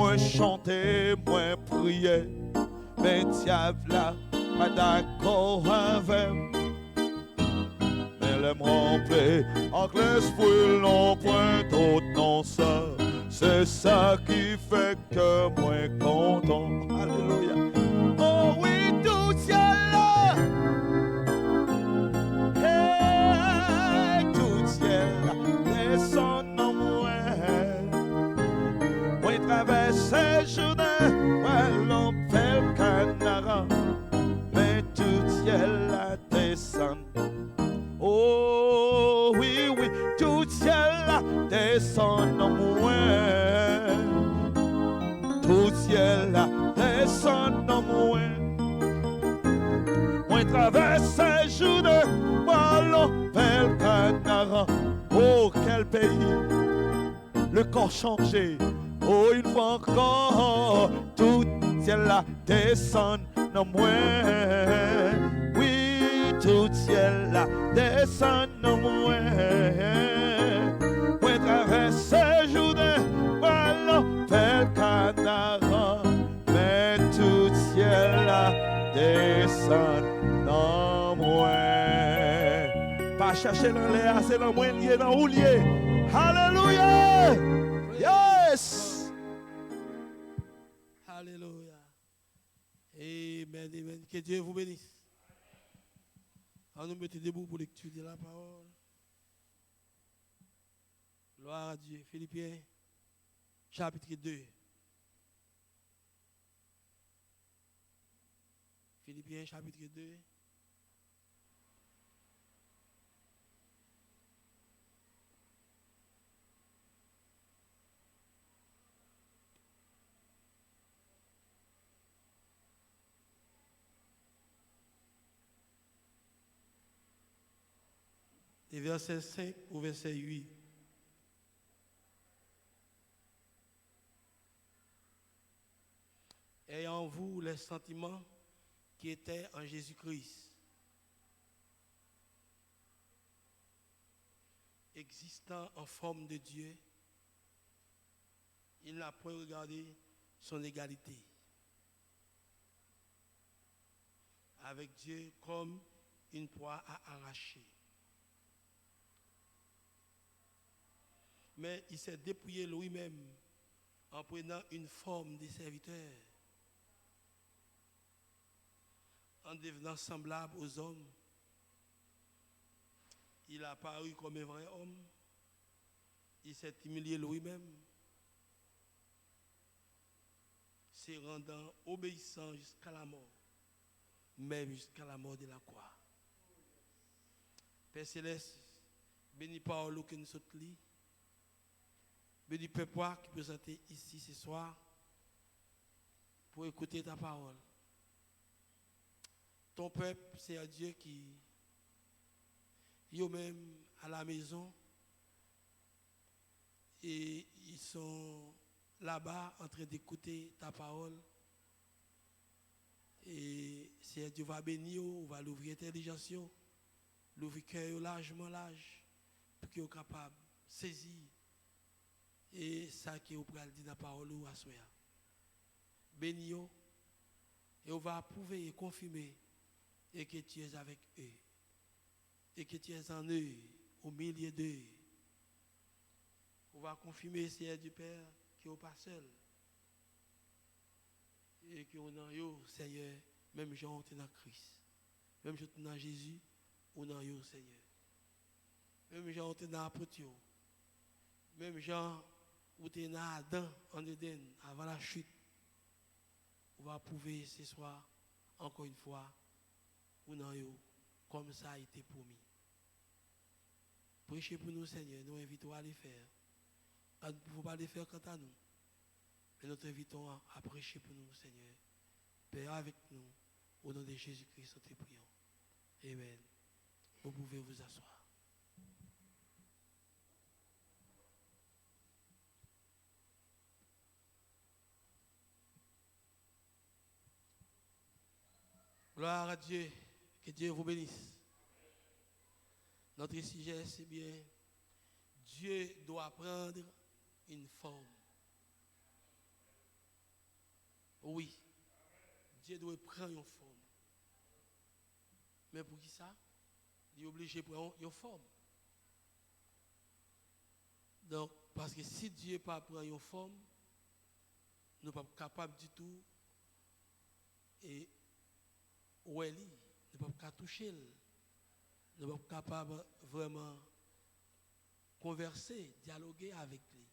moi chanter, moi prier, mais diable là, pas d'accord avec. Mais les remplir, avec l'esprit, non point d'autre, non ça. C'est ça qui fait que moi content. Alléluia. Oh oui, tout ciel là. Hey, tout ciel là, descend en moi. Moi traverse ces journées, moi l'on fait le canard. Mais tout ciel là descend. Oh oui, oui, tout ciel là descend en moi. Tout ciel là descend en moi. Moi traverse ces journées, ballon vers le canard. Oh quel pays, le corps changé. Oh une fois encore, tout ciel là descend en moi. Oui, tout ciel là descend en moi. Moi traverse ces journées, ballon vers le canard. Mais tout ciel là descend en moi. Pas chercher dans l'air, c'est dans moi lié, dans où lié. Alléluia. Yes. Alléluia. Amen, amen. Que Dieu vous bénisse. On nous mettez debout pour l'étudier la parole. Gloire à Dieu. Philippiens, chapitre 2. Philippiens, chapitre 2. Et verset 5 ou verset 8. Ayant en vous les sentiments qui étaient en Jésus-Christ, existant en forme de Dieu, il n'a point regardé son égalité avec Dieu comme une proie à arracher. Mais il s'est dépouillé lui-même en prenant une forme de serviteur, en devenant semblable aux hommes. Il a paru comme un vrai homme. Il s'est humilié lui-même, se rendant obéissant jusqu'à la mort, même jusqu'à la mort de la croix. Père Céleste, bénis parole que nous sommes lus. Bénis peuple qui est présenté ici ce soir pour écouter ta parole. Ton peuple, c'est un Dieu qui, eux-mêmes à la maison, et ils sont là-bas en train d'écouter ta parole. Et si Dieu va bénir, on va l'ouvrir l'intelligence, l'ouvrir cœur largement large, pour qu'ils soient capables de saisir. Et ça qui est au pral dit dans la parole ou à soi. Bénis, et on va approuver et confirmer et que tu es avec eux. Et que tu es en eux, au milieu d'eux. On va confirmer, Seigneur du Père, qui n'est pas seul. Et que on a yo, Seigneur, même gens ont dans Christ. Même gens dans Jésus, on a yo, Seigneur. Même gens ont dans l'apôtre. Même gens où tu es dans Adam, en Éden, avant la chute. On va prouver ce soir, encore une fois, on a yo, comme ça a été promis. Prêchez pour nous, Seigneur, nous invitons à les faire. Nous ne pouvons pas les faire quant à nous. Mais nous t'invitons à prêcher pour nous, Seigneur. Père avec nous, au nom de Jésus-Christ, nous te prions. Amen. Vous pouvez vous asseoir. Gloire à Dieu. Que Dieu vous bénisse. Notre sujet, c'est bien, Dieu doit prendre une forme. Oui, Dieu doit prendre une forme. Mais pour qui ça? Il est obligé de prendre une forme. Donc, parce que si Dieu ne prend pas une forme, nous ne sommes pas capables du tout et où elle est, nous ne sommes pas toucher, nous ne sommes pas capables vraiment converser, dialoguer avec lui.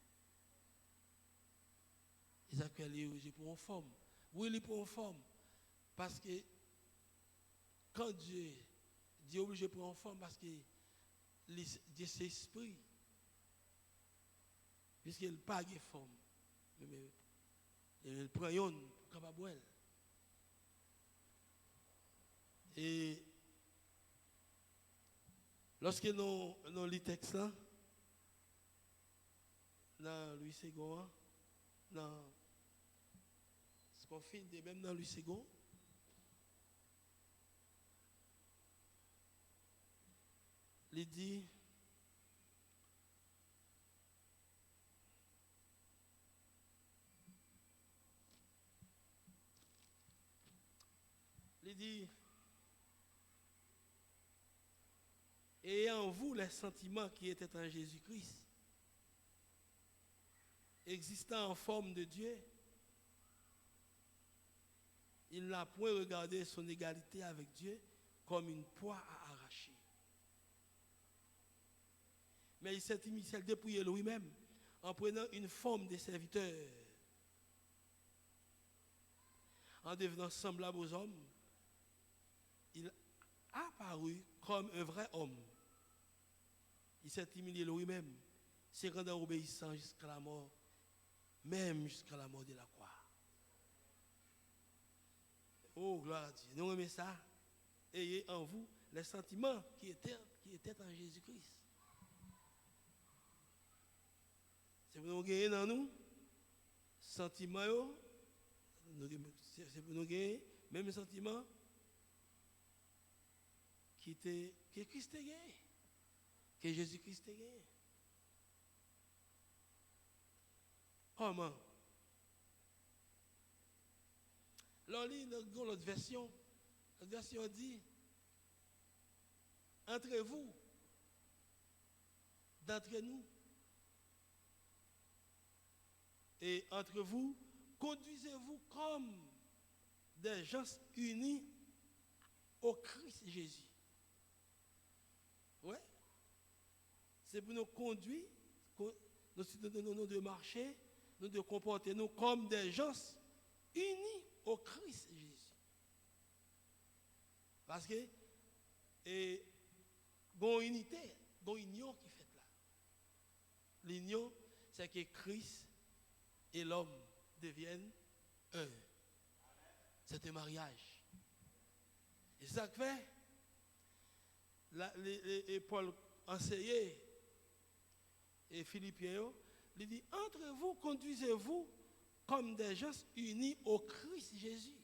Et ça qu'il est obligé pour une forme. Oui, il est pour une forme. Parce que quand Dieu est obligé pour une forme, parce que Dieu c'est esprit. Puisqu'il n'a pas de forme. Mais il prend une capable. Et lorsque nous lisons le texte là, dans Louis II, dans ce qu'on fait même dans Louis II, il dit et en vous les sentiments qui étaient en Jésus-Christ, existant en forme de Dieu, il n'a point regardé son égalité avec Dieu comme une proie à arracher. Mais il s'est initial dépouillé lui-même en prenant une forme de serviteur, en devenant semblable aux hommes. Il a apparu comme un vrai homme. Il s'est humilié lui-même, se rendant obéissant jusqu'à la mort, même jusqu'à la mort de la croix. Oh, gloire à Dieu. Nous remettons ça. Ayez en vous les sentiments qui étaient en Jésus-Christ. C'est pour nous gagner dans nous, sentiments, c'est pour nous gagner, même sentiments que Christ a gagné, que Jésus-Christ a gagné. Comment? Là, dans l'autre version dit, entre vous, d'entre nous, et entre vous, conduisez-vous comme des gens unis au Christ Jésus. Ouais. C'est pour nous conduire, nous de marcher, nous de comporter nous comme des gens unis au Christ Jésus. Parce que, il y a une unité, il y a une union qui fait là. L'union, c'est que Christ et l'homme deviennent un. C'est un mariage. Et ça fait, et Paul enseignait, et Philippiens, il dit, entre vous, conduisez-vous comme des gens unis au Christ Jésus.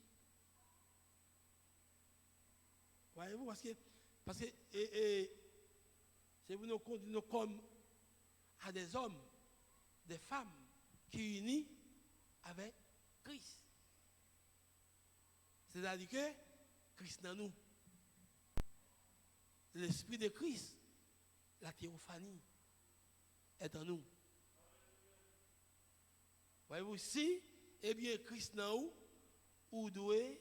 Voyez-vous, parce que c'est vous nous conduisons comme à des hommes, des femmes qui unissent avec Christ. C'est-à-dire que Christ dans nous. L'esprit de Christ, la théophanie, est en nous. Voyez-vous, si, eh bien, Christ dans nous, vous devez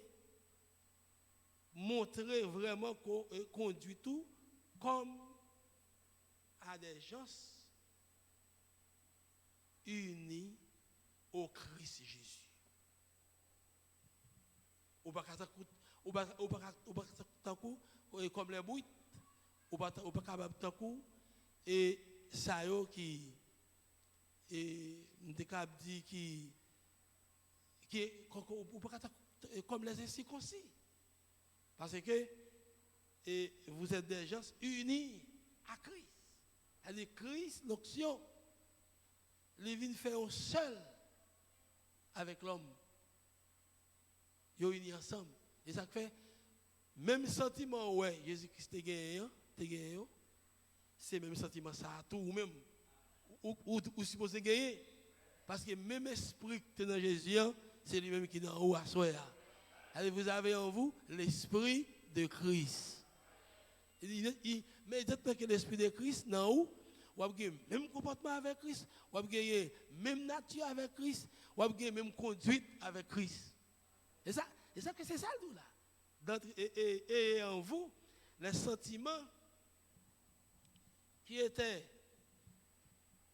montrer vraiment qu'on conduit tout comme à des gens unis au Christ Jésus. Ou pas comme les bouilles, ou pas capable de coup et ça yo qui et capable dit qui ou pas comme les incirconcis. Parce que vous êtes des gens unis à Christ. C'est-à-dire Christ, l'onction, les vins fait un seul avec l'homme. Ils sont unis ensemble. Et ça fait, même sentiment, ouais, Jésus-Christ te gagné, c'est même sentiment ça, tout ou même, ou supposé gagner. Parce que même esprit que tu es dans Jésus, c'est lui-même qui est en haut à soi. Allez, vous avez en vous l'esprit de Christ. Mais peut-être que l'esprit de Christ, non, vous avez le même comportement avec Christ, vous avez la même nature avec Christ, vous avez la même conduite avec Christ. Et ça que c'est ça le tout là. Et en vous, les sentiments qui étaient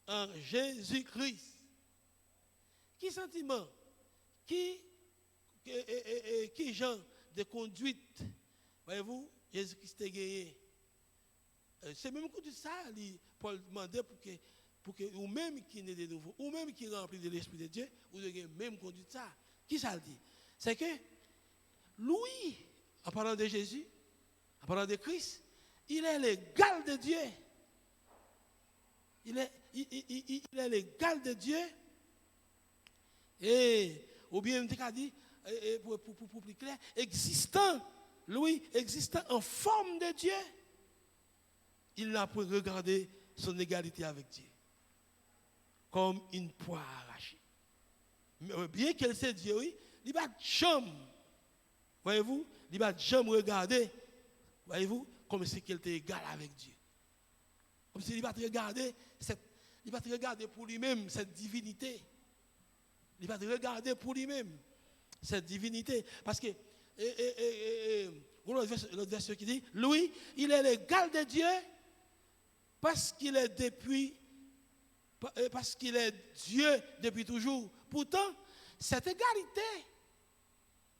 en Jésus-Christ. Qui sentiment? Qui genre de conduite? Voyez-vous, Jésus-Christ a gagné. C'est même coup de ça, Paul demandait pour que vous-même qui n'est de nouveau, ou même qui est rempli de l'Esprit de Dieu, vous ayez même conduite ça. Qui ça le dit? C'est que lui, en parlant de Jésus, en parlant de Christ, il est l'égal de Dieu. Il est l'égal de Dieu. Et, ou bien, il a dit, pour plus clair, existant, lui, existant en forme de Dieu, il n'a pas regardé son égalité avec Dieu comme une poire arrachée. Mais bien qu'elle sait Dieu, oui, il va jamais, voyez-vous, il va jamais regarder, voyez-vous, comme si elle était égal avec Dieu. Comme s'il va te regarder, il va te regarder pour lui-même cette divinité. Il va te regarder pour lui-même cette divinité. Parce que, l'autre verset qui dit, lui, il est l'égal de Dieu parce qu'il est Dieu depuis toujours. Pourtant, cette égalité,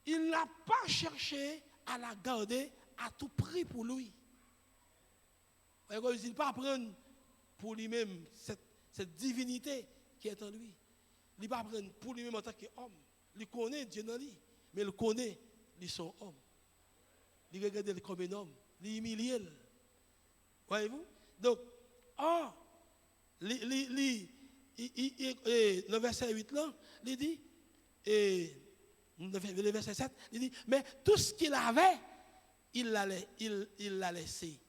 il n'a pas cherché à la garder à tout prix pour lui. Il ne va pas prendre pour lui-même cette divinité qui est en lui. Il ne va pas prendre pour lui-même en tant qu'homme. Il connaît Dieu dans lui, mais il connaît son homme. Il regarde comme un homme. Il humilie. Voyez-vous? Donc, le verset 8 là, il dit, le verset 7, il dit, mais tout ce qu'il avait, il l'a laissé.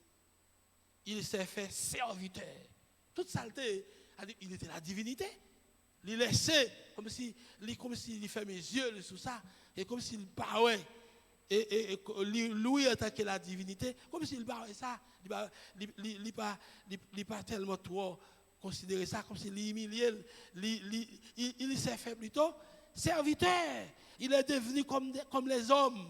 Il s'est fait serviteur. Toute saleté, il était la divinité. Il laissait, comme s'il fermait les yeux sur ça, et comme s'il parlait, et lui attaquait la divinité, comme s'il parlait ça, il pas tellement trop considéré ça, comme s'il humiliait, il s'est fait plutôt serviteur. Il est devenu comme les hommes.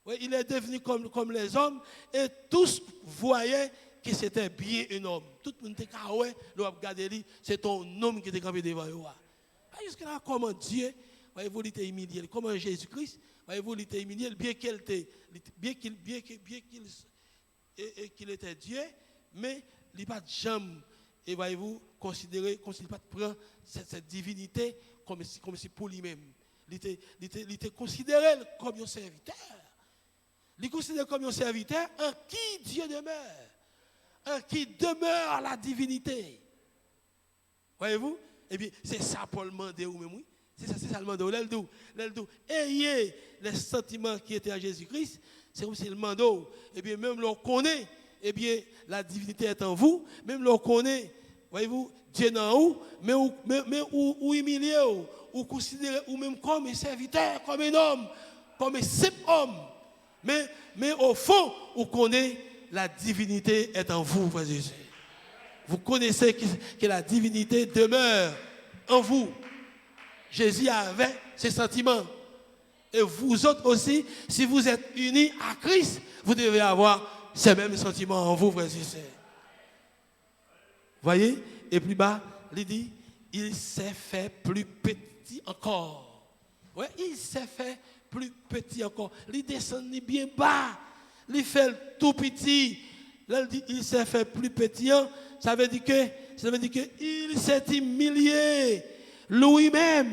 Oui, il est devenu comme les hommes, et tous voyaient que c'était bien un homme. Tout le monde était carré, le regardé, c'est ton homme qui était campé devant eux. Jusqu'à là, comment Dieu, voyez-vous, il était humilié. Comment Jésus-Christ, voyez-vous, il était humilié, bien qu'il était Dieu, mais il n'a pas de jambe, et voyez-vous, considéré, comme s'il ne prend cette divinité comme si pour lui-même. Il était considéré comme un serviteur. Il est considéré comme un serviteur en qui Dieu demeure. En qui demeure la divinité. Voyez-vous? Et bien, c'est ça Paul demandait ou même oui. C'est ça le demandait. L'eldou. Ayez les sentiments qui étaient en Jésus-Christ. C'est comme si le demandait. Et bien, même l'on connaît, eh bien, la divinité est en vous. Même l'on connaît, voyez-vous, Dieu dans vous. Mais ou humilié, ou considéré, ou même comme un serviteur, comme un homme, comme un simple homme. Mais au fond, vous connaissez la divinité est en vous, frère Jésus. Vous connaissez que la divinité demeure en vous. Jésus avait ces sentiments. Et vous autres aussi, si vous êtes unis à Christ, vous devez avoir ces mêmes sentiments en vous, frère Jésus. Voyez? Et plus bas, il dit, il s'est fait plus petit encore. Ouais, il s'est fait plus petit encore. Il descend bien bas. Il fait tout petit. Là, il dit, il s'est fait plus petit. Ça veut dire qu'il s'est humilié lui-même.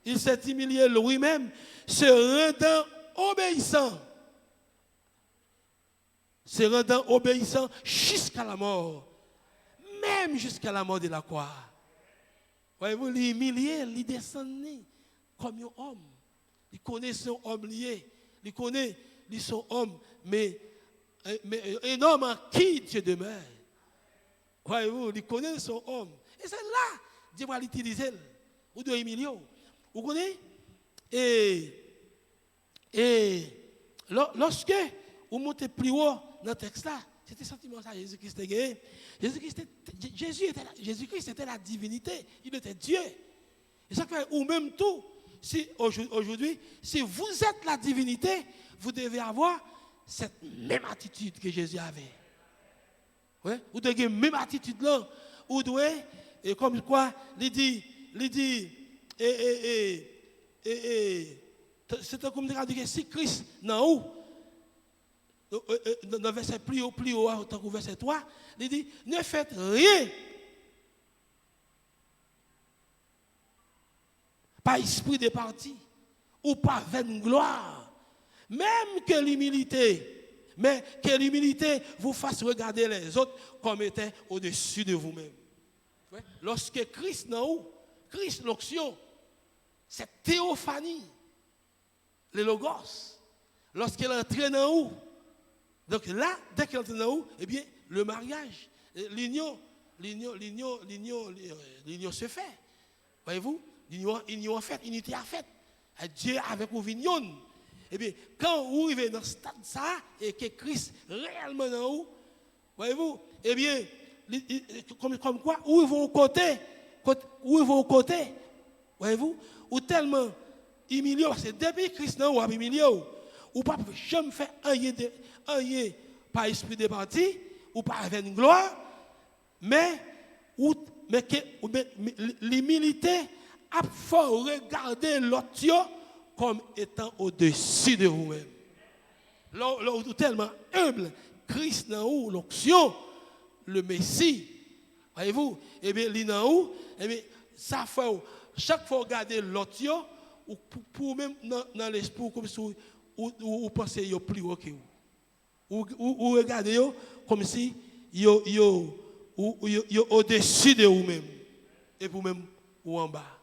Il s'est humilié lui-même, se rendant obéissant. Se rendant obéissant jusqu'à la mort. Même jusqu'à la mort de la croix. Voyez-vous, il est humilié, il descend comme un homme. Il connaît son homme lié. Il connaît son homme, mais un homme en qui Dieu demeure. Voyez-vous, il connaît son homme. Et c'est là, Dieu va l'utiliser. Vous devez humilier. Vous connaissez, Et lorsque vous montez plus haut dans le texte là, c'était sentiment ça Jésus-Christ était Jésus-Christ était la divinité, il était Dieu. Et ça fait ou même tout, si aujourd'hui, si vous êtes la divinité, vous devez avoir cette même attitude que Jésus avait. Ouais? Vous devez avoir la même attitude là. Vous devez, et comme quoi, il dit, c'est comme dire que si Christ non où, dans le verset plus haut, tant que verset 3, il dit, ne faites rien. Pas esprit de parti, ou pas vaine gloire, même que l'humilité, mais que l'humilité vous fasse regarder les autres comme étant au-dessus de vous-même. Ouais? Lorsque Christ n'a où, Christ l'onction, cette théophanie, le logos, lorsqu'elle entre dans où, donc là, dès qu'elle entre dans où, eh bien, le mariage, l'union se fait. Voyez-vous? Union fait, unité a fait. Dieu avec vous vignon. Eh bien, quand vous arrivez dans ce stade ça, et que Christ réellement dans vous, voyez-vous, eh bien, comme quoi, où ils vont au côté, voyez-vous, ou tellement humilié, parce que depuis Christ dans vous, humilié, ou pas jamais faire rien par esprit de parti, ou pas avec une gloire, mais l'humilité a faut regarder l'autre comme étant au-dessus de vous-même. Là, tellement humble, Christ dans où l'onction, le Messie, voyez-vous, et bien, il dans où, et bien, ça fait, chaque fois regarder l'autre, ou pour même dans l'esprit, comme si vous pensez qu'il y a plus haut que vous. Ou regardez comme si vous êtes au-dessus de vous-même, et vous-même, ou en bas.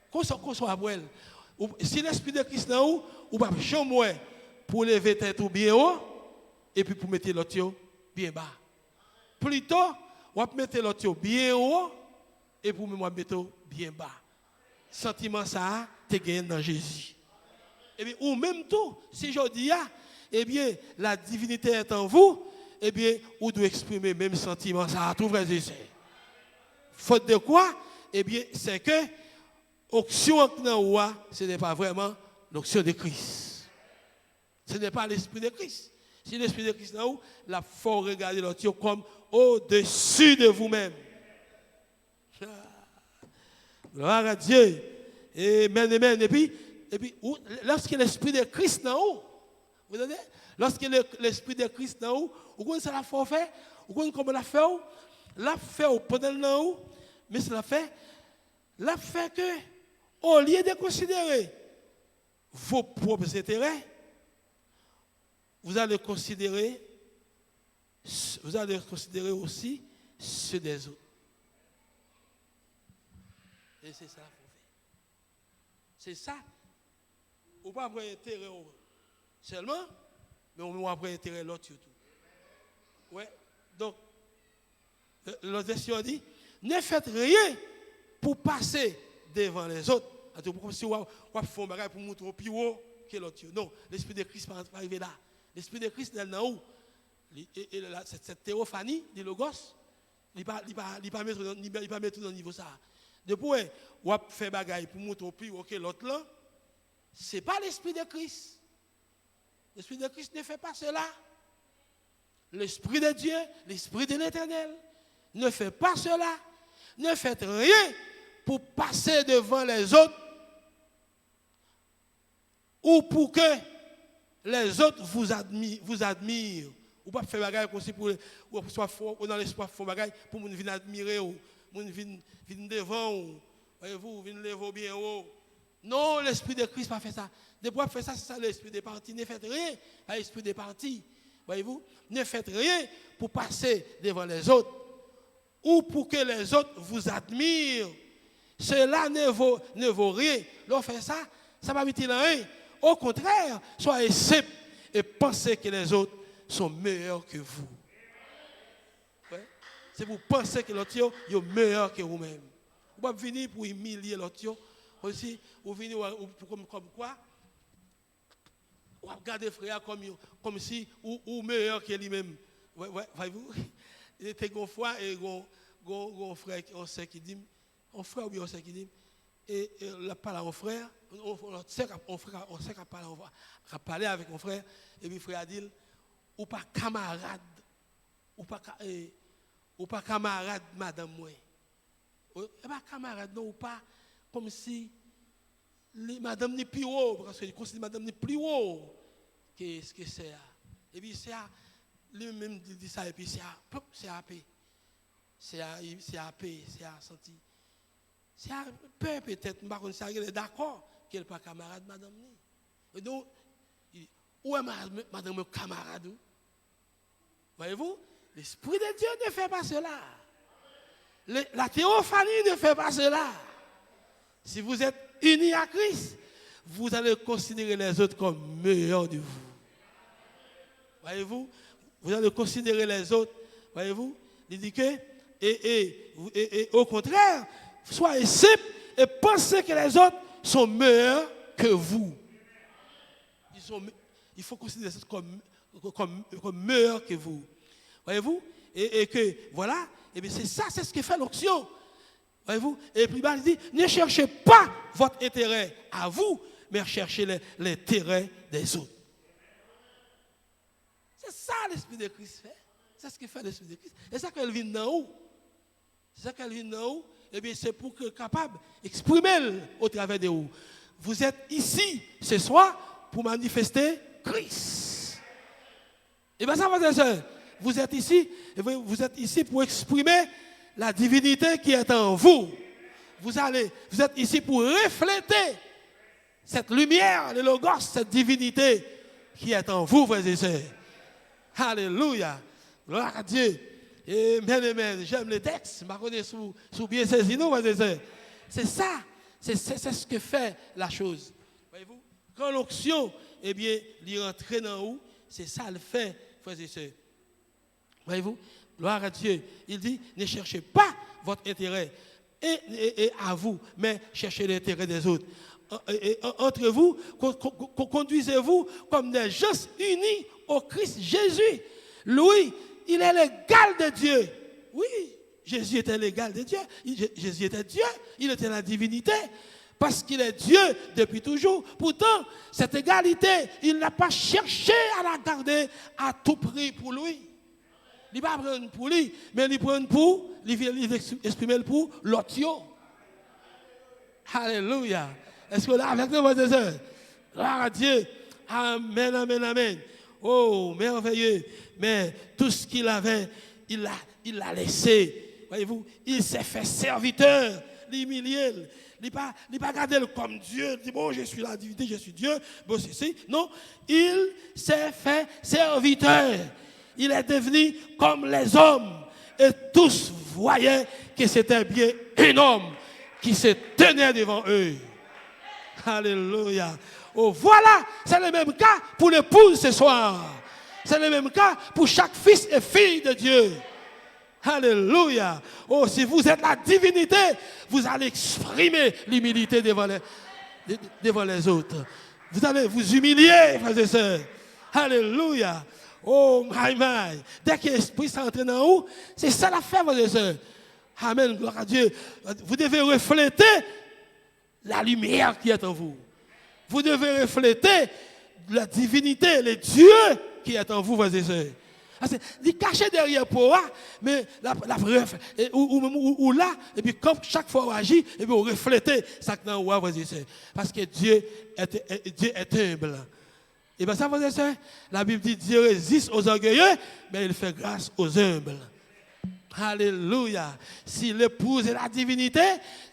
Qu'on soit après elle. Si l'esprit de Christ dans vous, ou pas jamais pour lever tête bien haut et puis pour mettre l'autre bien bas. Plutôt, on va mettre l'autre bien haut et pour mettre bien bas. Sentiment ça, tu gagnes dans Jésus. Et bien, ou même tout, si je dis, eh bien, la divinité est en vous, eh bien, vous devez exprimer même sentiment ça, tout vrai Jésus. Faute de quoi? Eh bien, c'est que l'onction ce n'est pas vraiment l'onction de Christ. Ce n'est pas l'esprit de Christ. Si l'esprit de Christ là, la faut regarder l'autre comme au-dessus de vous-même. Gloire à Dieu. Amen, amen. Et puis lorsque l'esprit de Christ là, vous entendez? Lorsque l'esprit de Christ là, vous connaissez ça la faut faire? Vous connaissez comment la fait? La fait pendant là, mais ça la fait que au lieu de considérer vos propres intérêts, vous allez considérer aussi ceux des autres. Et c'est ça qu'il faut faire. C'est ça. On ne peut pas avoir intérêt seulement, mais on peut avoir intérêt l'autre surtout. Ouais. Donc, l'autre version dit, ne faites rien pour passer devant les autres. Comme si on fait un bagage pour montrer plus haut que l'autre. Non, l'esprit de Christ n'est pas arrivé là. L'esprit de Christ est là où? Cette théophanie, le logos, il ne pas mettre dans le niveau ça. Depuis, on fait un bagage pour montrer plus haut que l'autre là. Ce n'est pas l'esprit de Christ. L'esprit de Christ ne fait pas cela. L'esprit de Dieu, l'esprit de l'Éternel, ne fait pas cela. Ne faites rien pour passer devant les autres ou pour que les autres vous admirent. Ou pas faire bagaille comme si pour soit dans l'espoir faire bagaille pour nous venir admirer ou nous venir devant ou voyez-vous venir lever bien haut. Non, l'esprit de Christ pas fait ça. De pouvoir faire ça, c'est ça l'esprit des partis. Ne faites rien à l'esprit des partis. Voyez-vous, ne faites rien pour passer devant les autres ou pour que les autres vous admirent. Cela ne vaut rien. L'on fait ça, ça va mettre dans rien. Au contraire, soyez simples et pensez que les autres sont meilleurs que vous. Ouais. C'est vous pensez que l'autre est meilleur que vous-même. Vous ne pouvez pas venir pour humilier l'autre. Aussi, vous venez comme quoi? Vous regardez frère comme si ou meilleur que lui-même. Voyez-vous? Il était une fois et un frère, on sait qui dit, un frère ou bien on sait qui dit, et la parle à un frère, on sait qu'à parler avec mon frère, et puis le frère a dit, ou pas camarade, ou pas camarade, madame moi. Et pas camarade, non, ou pas comme si madame n'est plus haut, parce que je considère madame n'est plus haut que ce que c'est. Et puis c'est lui-même dit ça, et puis c'est à paix. C'est à paix, c'est à sentir. C'est à paix peut-être, mais je suis d'accord qu'elle n'est pas camarade, madame. Et donc, où est madame camarade? Voyez-vous, l'Esprit de Dieu ne fait pas cela. La théophanie ne fait pas cela. Si vous êtes unis à Christ, vous allez considérer les autres comme meilleurs de vous. Voyez-vous, vous allez considérer les autres, voyez-vous, il dit que, et au contraire, soyez simples et pensez que les autres sont meilleurs que vous. Il faut considérer ça comme meilleurs que vous. Voyez-vous, et que, voilà, et bien c'est ça, c'est ce qui fait l'onction. Voyez-vous, et puis il dit, ne cherchez pas votre intérêt à vous, mais cherchez l'intérêt des autres. C'est ça l'Esprit de Christ fait. C'est ce que fait l'Esprit de Christ. Et ça qu'elle vient d'en haut. C'est ça qu'elle vient d'en haut. Eh bien, c'est pour que capable d'exprimer au travers de vous. Vous êtes ici ce soir pour manifester Christ. Et bien ça, frères et sœurs, vous êtes ici pour exprimer la divinité qui est en vous. Vous êtes ici pour refléter cette lumière, le logos, cette divinité qui est en vous, frères et sœurs. Alléluia. Gloire à Dieu. Amen, amen. J'aime les textes. Je connais sous bien saisi, nous, frères et sœurs. C'est ça. C'est ce que fait la chose. Voyez-vous? Quand l'onction, eh bien, l'y rentre dans vous, c'est ça le fait, frères et sœurs. Voyez-vous? Gloire à Dieu. Il dit, ne cherchez pas votre intérêt et à vous, mais cherchez l'intérêt des autres. Entre vous, conduisez-vous comme des gens unis au Christ Jésus. Lui, il est l'égal de Dieu. Oui, Jésus était l'égal de Dieu. Jésus était Dieu, il était la divinité. Parce qu'il est Dieu depuis toujours. Pourtant, cette égalité, il n'a pas cherché à la garder à tout prix pour lui. Il ne va pas prendre pour lui, mais il prend pour, il exprime pour l'autre. Alléluia. Est-ce que là, avec nous, frères et sœurs? Gloire à Dieu. Amen, amen, amen. Oh, merveilleux. Mais tout ce qu'il avait, il l'a laissé. Voyez-vous, il s'est fait serviteur, l'humilié. Il n'a pas gardé comme Dieu. Il dit, bon, je suis la divinité, je suis Dieu. Bon, c'est. Non, il s'est fait serviteur. Il est devenu comme les hommes. Et tous voyaient que c'était bien un homme qui se tenait devant eux. Alléluia. Oh, voilà, c'est le même cas pour l'épouse ce soir. C'est le même cas pour chaque fils et fille de Dieu. Alléluia. Oh, si vous êtes la divinité, vous allez exprimer l'humilité devant les autres. Vous allez vous humilier, frères et sœurs. Alléluia. Oh, my. Dès que l'Esprit s'entre dans vous, c'est ça l'affaire, frères et sœurs. Amen, gloire à Dieu. Vous devez refléter la lumière qui est en vous. Vous devez refléter la divinité, le Dieu qui est en vous, frères et sœurs. Il caché derrière pour moi, mais la preuve, ou là, et puis comme chaque fois on agit, et puis on reflète ça que dans vous, frères et sœurs. Parce que Dieu est humble. Et bien ça, frères et sœurs, la Bible dit Dieu résiste aux orgueilleux, mais il fait grâce aux humbles. Alléluia. Si l'épouse est la divinité,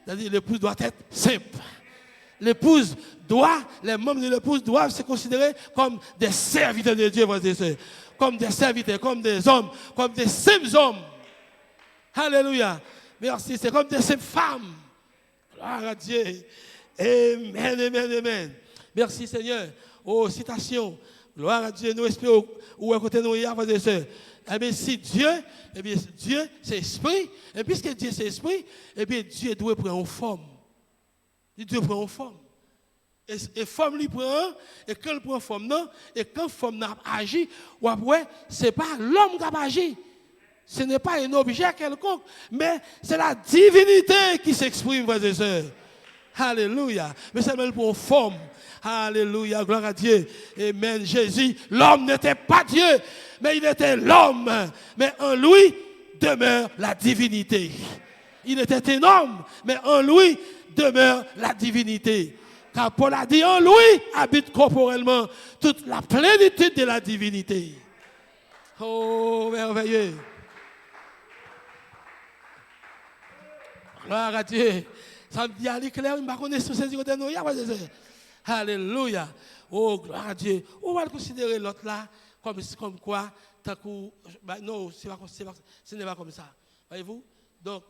c'est-à-dire l'épouse doit être simple. L'épouse les membres de l'épouse doivent se considérer comme des serviteurs de Dieu, frères et sœurs. Comme des serviteurs, comme des hommes, comme des simples hommes. Alléluia. Merci. C'est comme des simples femmes. Gloire à Dieu. Amen, amen, amen. Merci Seigneur. Oh, citation. Gloire à Dieu. Nous espérons où est côté nous hier, frères et sœurs. Eh bien, si Dieu, eh bien, Dieu c'est esprit. Et puisque Dieu c'est esprit, eh bien, Dieu doit prendre une forme. Dieu prend une forme. Et forme lui prend, et quand il prend forme, non, et quand forme n'a agi, ou après, ce n'est pas l'homme qui a agi. Ce n'est pas un objet quelconque, mais c'est la divinité qui s'exprime, frères et sœurs. Alléluia. Mais c'est même pour forme. Alléluia. Gloire à Dieu. Amen. Jésus, l'homme n'était pas Dieu, mais il était l'homme. Mais en lui demeure la divinité. Il était un homme, mais en lui demeure la divinité. Car Paul a dit, en lui habite corporellement toute la plénitude de la divinité. Oh, merveilleux. Gloire à Dieu. Ça me dit, allez, clair, je ne connais pas ce côté de alléluia. Oh, gloire à Dieu. On va considérer l'autre là comme quoi, non, ce n'est pas comme ça. Voyez-vous? Donc,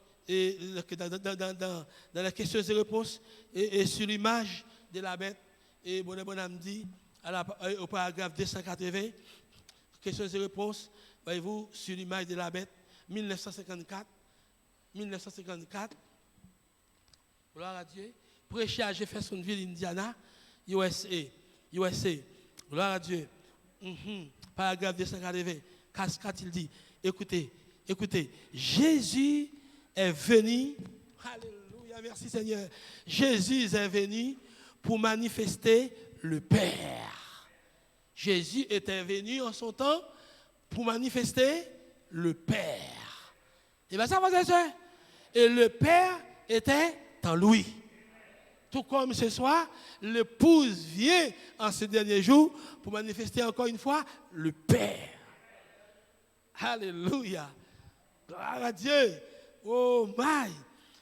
dans la question et réponse, et sur l'image de la bête, et Bonhomme dit, au paragraphe 280, questions et réponses, voyez-vous, sur l'image de la bête, 1954, gloire à Dieu, prêché à Jeffersonville, Indiana, USA, gloire à Dieu, paragraphe 280, qu'a-t-il dit? Écoutez, Jésus est venu, alléluia, merci Seigneur, Jésus est venu pour manifester le Père. Jésus était venu en son temps pour manifester le Père. Et bien ça, frères et sœurs, et le Père était en lui. Tout comme ce soir, l'épouse vient en ces derniers jours pour manifester encore une fois le Père. Alléluia. Gloire à Dieu. Oh my.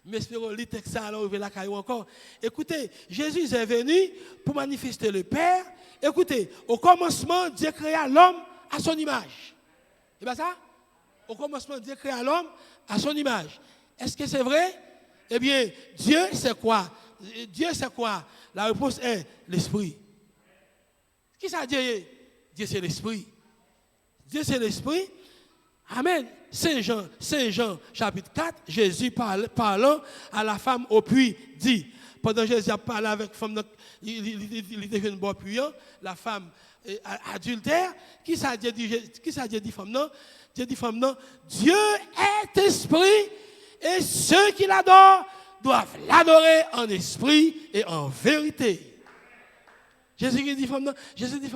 Mais espérons lire texte ça alors la caillou encore. Écoutez, Jésus est venu pour manifester le Père. Écoutez, au commencement, Dieu créa l'homme à son image. C'est pas ça? Au commencement, Dieu créa l'homme à son image. Est-ce que c'est vrai? Eh bien, Dieu, c'est quoi? Dieu, c'est quoi? La réponse est l'esprit. Qui ça Dieu est? Dieu, c'est l'esprit. Dieu, c'est l'esprit. Amen. Saint Jean, chapitre 4, Jésus parlant à la femme au puits, dit, pendant que Jésus a parlé avec la femme, il était venu boire puits, la femme adultère, qui ça dit femme non? Dieu dit femme non, Dieu est esprit et ceux qui l'adorent doivent l'adorer en esprit et en vérité. Jésus dit femme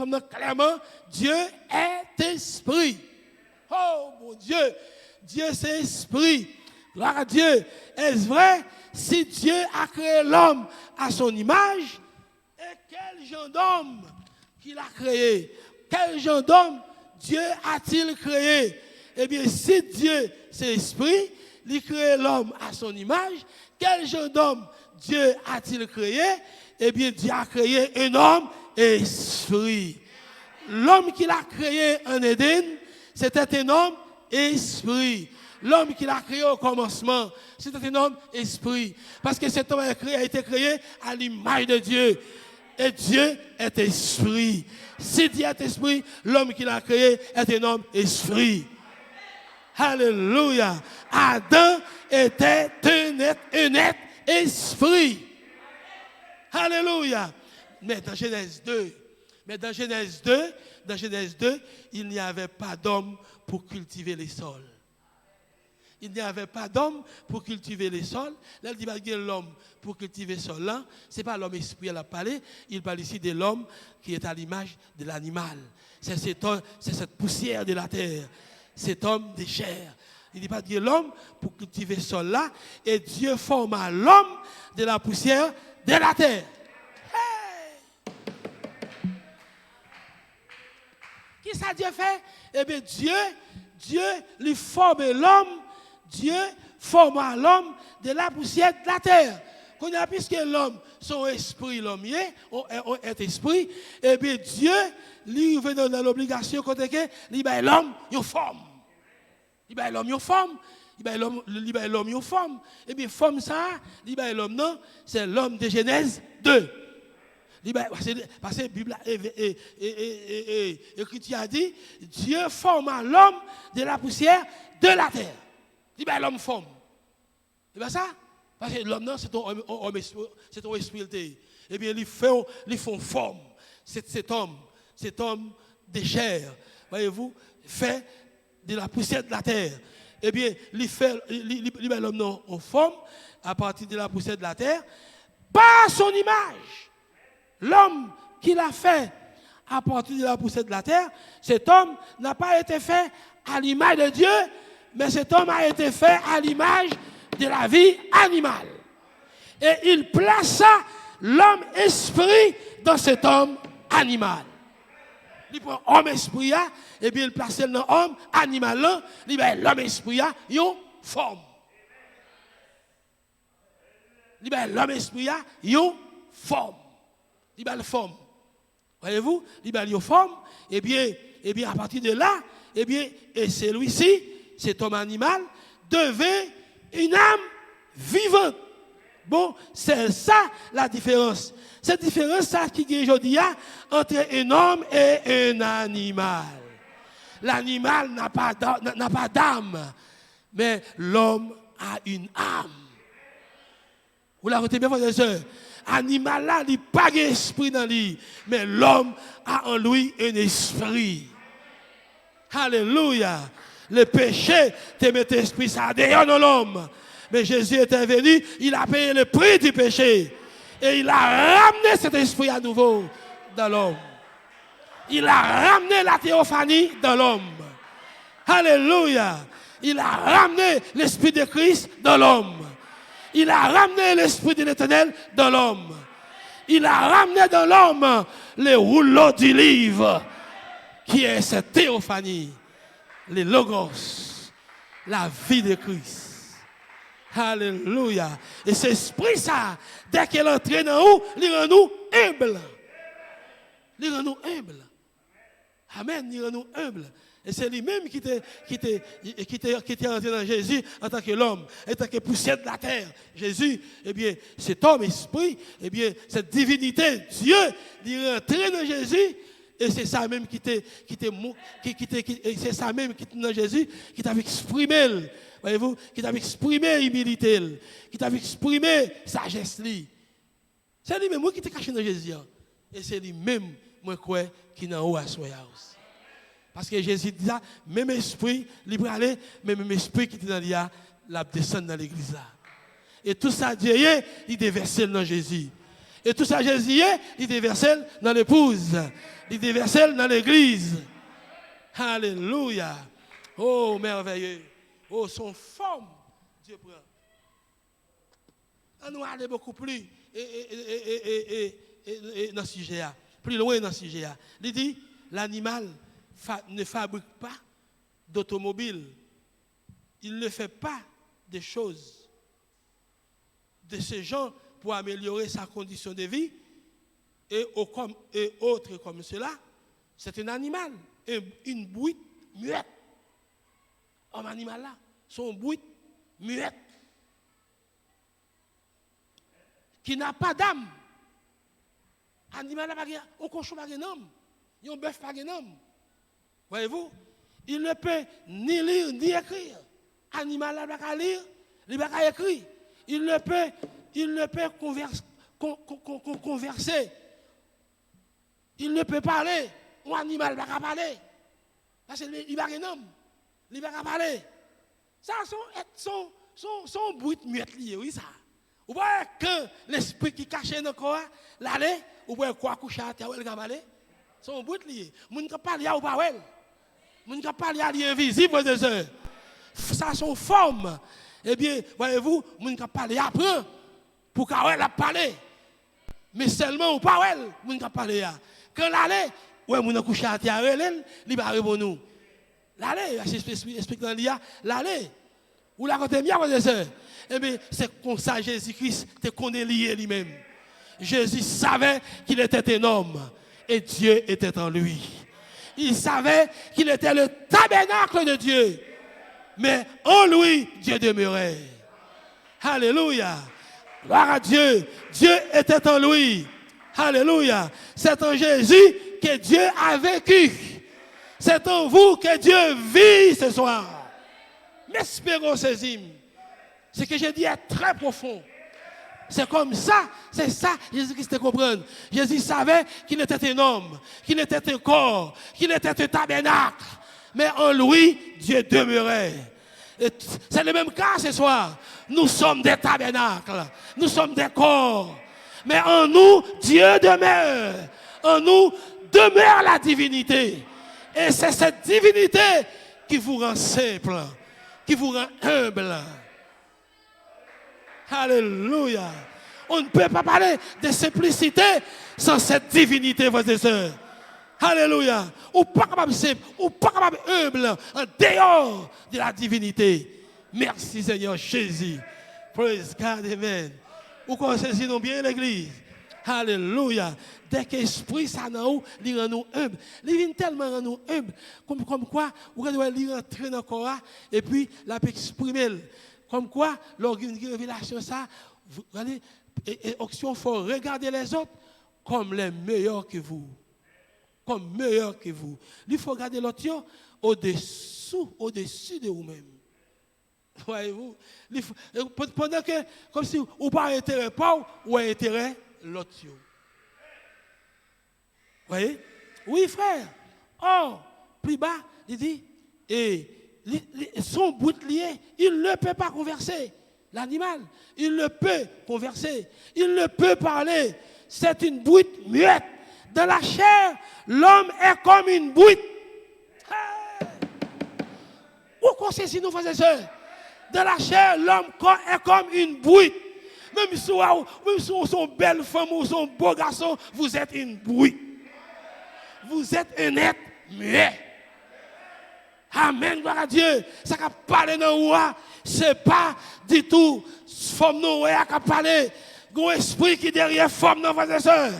non, clairement, Dieu est esprit. Oh mon Dieu, Dieu c'est esprit. Gloire à Dieu. Est-ce vrai? Si Dieu a créé l'homme à son image, et quel genre d'homme qu'il a créé? Quel genre d'homme Dieu a-t-il créé? Eh bien, si Dieu c'est esprit, il crée l'homme à son image, quel genre d'homme Dieu a-t-il créé? Eh bien, Dieu a créé un homme esprit. L'homme qu'il a créé en Éden, c'était un homme esprit. L'homme qu'il a créé au commencement, c'était un homme esprit. Parce que cet homme a été créé à l'image de Dieu. Et Dieu est esprit. Si Dieu est esprit, l'homme qu'il a créé est un homme esprit. Alléluia. Adam était un être esprit. Alléluia. Mais dans Genèse 2, il n'y avait pas d'homme pour cultiver les sols. Il n'y avait pas d'homme pour cultiver les sols. Là, il dit que l'homme pour cultiver les sols, là, ce n'est pas l'homme esprit à la parler. Il parle ici de l'homme qui est à l'image de l'animal. C'est cette poussière de la terre. Cet homme de chair. Il dit pas que l'homme pour cultiver ce sol là. Et Dieu forma l'homme de la poussière de la terre. Hey! Qu'est-ce que Dieu fait? Eh bien, Dieu lui forme l'homme. Dieu forma l'homme de la poussière de la terre. Puisque l'homme, son esprit, l'homme est esprit, eh bien, Dieu lui veut dans l'obligation côté que l'homme une forme. L'homme une forme. L'homme une forme. Eh bien, forme ça, l'homme non, c'est l'homme de Genèse 2. Parce que la Bible Écriture a dit, Dieu forma l'homme de la poussière de la terre. L'homme forme. C'est pas ça? Parce que l'homme, c'est ton esprit. Eh bien, ils font forme. Cet homme de chair, voyez-vous, fait de la poussière de la terre. Eh bien, il met l'homme en forme à partir de la poussière de la terre, par son image. L'homme qu'il a fait à partir de la poussière de la terre, cet homme n'a pas été fait à l'image de Dieu, mais cet homme a été fait à l'image de la vie animale. Et il plaça l'homme esprit dans cet homme animal. Il prend homme esprit, et bien il place dans l'homme animal, il met l'homme esprit, il forme. Il met l'homme esprit, il forme. Il met la forme. Voyez-vous, il met la forme, et bien à partir de là, et celui-ci, cet homme animal, devait une âme vivante. Bon, c'est ça la différence. Cette différence, ça qui est aujourd'hui entre un homme et un animal. L'animal n'a pas d'âme, mais l'homme a une âme. Vous la retenez bien, frères et sœurs. L'animal là, il n'a pas d'esprit dans lui, mais l'homme a en lui un esprit. Alléluia. Le péché te met l'esprit ça dehors dans l'homme. Mais Jésus est venu, il a payé le prix du péché. Et il a ramené cet esprit à nouveau dans l'homme. Il a ramené la théophanie dans l'homme. Alléluia. Il a ramené l'esprit de Christ dans l'homme. Il a ramené l'esprit de l'Éternel dans l'homme. Il a ramené dans l'homme les rouleaux du livre, qui est cette théophanie, les logos, la vie de Christ. Alléluia. Et cet esprit, ça, dès qu'il entre dans nous, il rend nous humbles. Il rend nous humbles. Amen, il rend nous humbles. Et c'est lui-même qui était entré dans Jésus en tant que l'homme, en tant que poussière de la terre. Jésus, eh bien, cet homme esprit, eh bien, cette divinité, Dieu, il est rentré dans Jésus. Et c'est ça même c'est ça même qui était dans Jésus, qui t'a exprimé, voyez-vous, qui t'a exprimé humilité, qui t'a exprimé sagesse. C'est lui-même qui était caché dans Jésus. Et c'est lui-même, moi, qui est en haut à soi. Parce que Jésus dit ça, même esprit, il peut aller, mais même esprit qui est dans l'IA, la descend dans l'église là. Et tout ça, Dieu, il déverse dans Jésus. Et tout ça, Jésus, il déverse dans l'épouse. Il déverse dans l'église. Alléluia. Oh, merveilleux. Oh, son forme, Dieu prend. On nous aller beaucoup plus dans ce sujet. Plus loin dans ce sujet. Il dit, l'animal ne fabrique pas d'automobile. Il ne fait pas des choses de ce genre pour améliorer sa condition de vie et autres comme cela. C'est un animal, une bouite muette. Un animal là, son bouite muette qui n'a pas d'âme. Animal là, on cochon pas d'âme, un bœuf pas d'âme. Voyez-vous, il ne peut ni lire ni écrire. Animal là, il ne peut pas lire, il ne peut pas écrire. Il ne peut converser. Il ne peut parler. Un animal ne peut pas parler. Parce qu'il n'y a pas d'homme. Il ne peut pas parler. Ça, son bruit muette lié, oui, ça. Vous voyez que l'esprit qui cache dans le corps, l'aller, vous voyez quoi coucher à terre, il va parler. Son bruit lié. Vous ne pouvez pas parler ou pas, vous ne pouvez pas parler invisible, de ça. Ça, son forme. Eh bien, voyez-vous, vous ne pouvez pas parler après. Pour qu'elle a parlé. Mais seulement ou pas, vous ne pouvez pas parler. Quand l'aller, ouais, vous ne couchez à terre, il va répondre nous. L'aller, expliquant l'IA, l'aller. Vous la comptez bien, frères et sœurs. Eh bien, c'est comme ça Jésus-Christ te connaît lié lui-même. Jésus savait qu'il était un homme et Dieu était en lui. Il savait qu'il était le tabernacle de Dieu. Mais en lui, Dieu demeurait. Alléluia. Gloire à Dieu. Dieu était en lui. Alléluia. C'est en Jésus que Dieu a vécu. C'est en vous que Dieu vit ce soir. M'espérons ces hymnes. Ce que je dis est très profond. C'est comme ça, c'est ça, Jésus-Christ comprend. Jésus savait qu'il était un homme, qu'il était un corps, qu'il était un tabernacle. Mais en lui, Dieu demeurait. C'est le même cas ce soir. Nous sommes des tabernacles, nous sommes des corps. Mais en nous, Dieu demeure. En nous demeure la divinité. Et c'est cette divinité qui vous rend simple, qui vous rend humble. Alléluia. On ne peut pas parler de simplicité sans cette divinité, frères et sœurs. Alléluia. Ou pas capable simple, ou pas capable humble, en dehors de la divinité. Merci Seigneur Jésus. Praise God, amen. Ou qu'on saisit bien l'église. Alléluia. Dès que l'esprit ça nous, il rend nous humbles. Il vient tellement rend nous humbles. Comme quoi, vous allez rentrer dans le corps et puis la peut exprimer. Comme quoi, l'organe de révélation, ça, vous allez, et option, il faut regarder les autres comme les meilleurs que vous. Comme meilleurs que vous. Il faut regarder l'autre au-dessus de vous-même. Voyez-vous? Pendant que, comme si vous n'avez pas intérêt pas ou intérêt l'autre. Voyez? Oui, frère. Or, plus bas, il dit, et son bouclier, il ne peut pas converser. L'animal, il ne peut converser. Il ne peut parler. C'est une bouite muette. Dans la chair, l'homme est comme une bouite. Où qu'on sait si nous faisons ça? Dans la chair, l'homme est comme une bouite. Même si vous sont belle femme ou sont beau garçon, vous êtes une bouite. Vous êtes un être muet. Amen, gloire à Dieu. Ça qui parle dans le roi, ce n'est pas du tout forme nous qui parle. Il y a un esprit qui est derrière forme dans vos sœurs.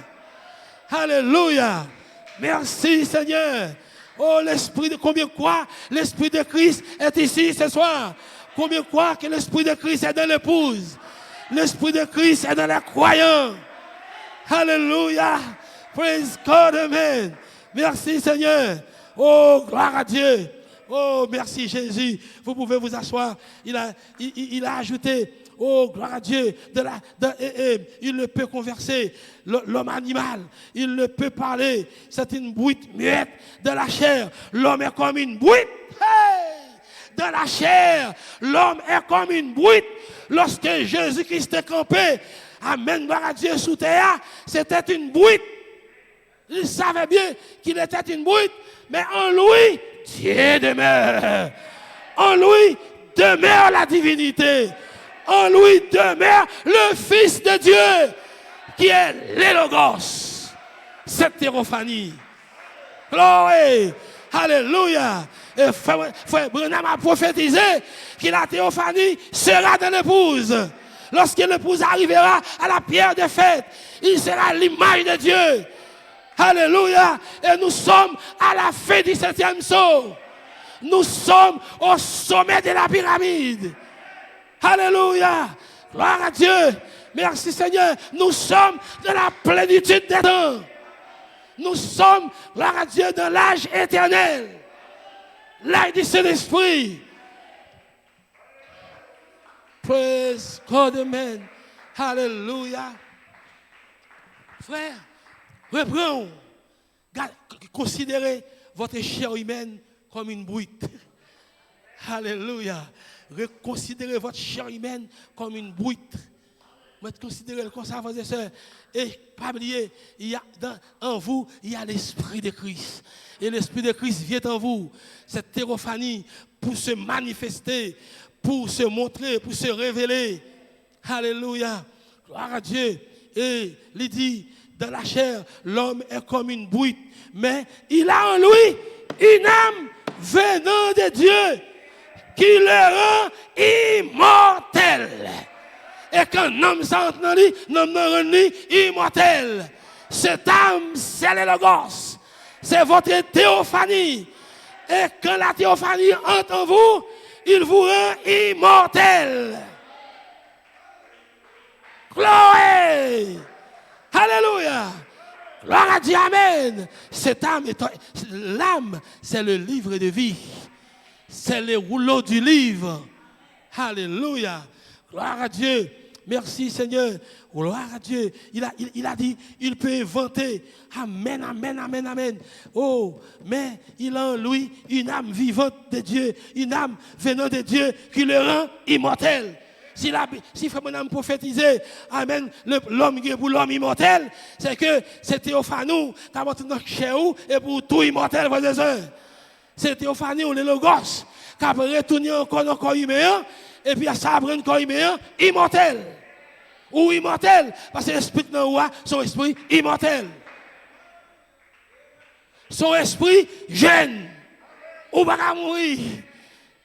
Alléluia. Merci Seigneur. Oh, l'esprit de combien quoi l'esprit de Christ est ici ce soir. Combien quoi que l'esprit de Christ est dans l'épouse. L'esprit de Christ est dans les croyants. Alléluia. Praise God, amen. Merci Seigneur. Oh, gloire à Dieu. Oh, merci Jésus. Vous pouvez vous asseoir. Il a ajouté, oh, gloire à Dieu. Il ne peut converser. L'homme animal, il ne peut parler. C'est une bouite muette de la chair. L'homme est comme une bouite. Hey! De la chair, l'homme est comme une bouite. Lorsque Jésus-Christ est campé, amen, gloire à Dieu, sous terre, c'était une bouite. Il savait bien qu'il était une bouite, mais en lui, Dieu demeure. En lui demeure la divinité. En lui demeure le Fils de Dieu, qui est l'élogos. Cette théophanie. Gloire. Alléluia. Et frère Branham a prophétisé que la théophanie sera dans l'épouse. Lorsque l'épouse arrivera à la pierre de fête, il sera l'image de Dieu. Alléluia. Et nous sommes à la fin du 7e saut. Nous sommes au sommet de la pyramide. Alléluia. Gloire à Dieu. Merci Seigneur. Nous sommes dans la plénitude des temps. Nous sommes, gloire à Dieu, dans l'âge éternel. L'âge du Saint-Esprit. Praise God, amen. Alléluia. Frère, reprenons. Considérez votre chair humaine comme une bouite. Alléluia. Considérez votre chair humaine comme une bouite. Considérez-le comme ça, frères et sœurs. Et pas oublier, en vous, il y a l'Esprit de Christ. Et l'Esprit de Christ vient en vous. Cette théophanie pour se manifester, pour se montrer, pour se révéler. Alléluia. Gloire à Dieu. Et il dit, dans la chair, l'homme est comme une bouite. Mais il a en lui une âme venant de Dieu qui le rend immortel. Et quand l'homme s'entre dans lui, l'homme rend lui immortel. Cette âme, c'est le Logos. C'est votre théophanie. Et quand la théophanie entre en vous, il vous rend immortel. Gloire! Alléluia! Gloire à Dieu, amen! Cette âme, l'âme, c'est le livre de vie. C'est le rouleau du livre. Alléluia! Gloire à Dieu. Merci Seigneur. Gloire à Dieu. Il a dit, il peut inventer. Amen, amen, amen, amen. Oh, mais il a en lui une âme vivante de Dieu, une âme venant de Dieu qui le rend immortel. Si Frère Bonhomme prophétisait, amen, l'homme qui est pour l'homme immortel, c'est que c'est Théophanie qui a monté dans chez vous et pour tout immortel, frères et sœurs. C'est Théophanie, le Logos, qui a retourné encore dans le corps humain, et puis ça a pris un corps humain immortel. Ou immortel, parce que l'esprit de Noah, son esprit immortel. Son esprit jeune, ou pas mourir,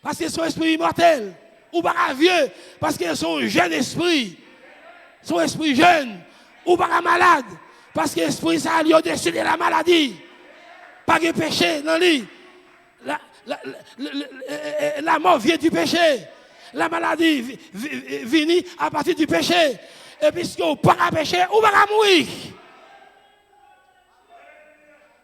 parce que son esprit immortel. Ou pas vieux, parce que son jeune esprit, son esprit jeune, ou pas malade, parce que l'esprit ça a au-dessus de la maladie. Pas de péché dans lui. La mort vient du péché. La maladie vient à partir du péché. Et puisque vous pas à pécher, vous pas à mourir.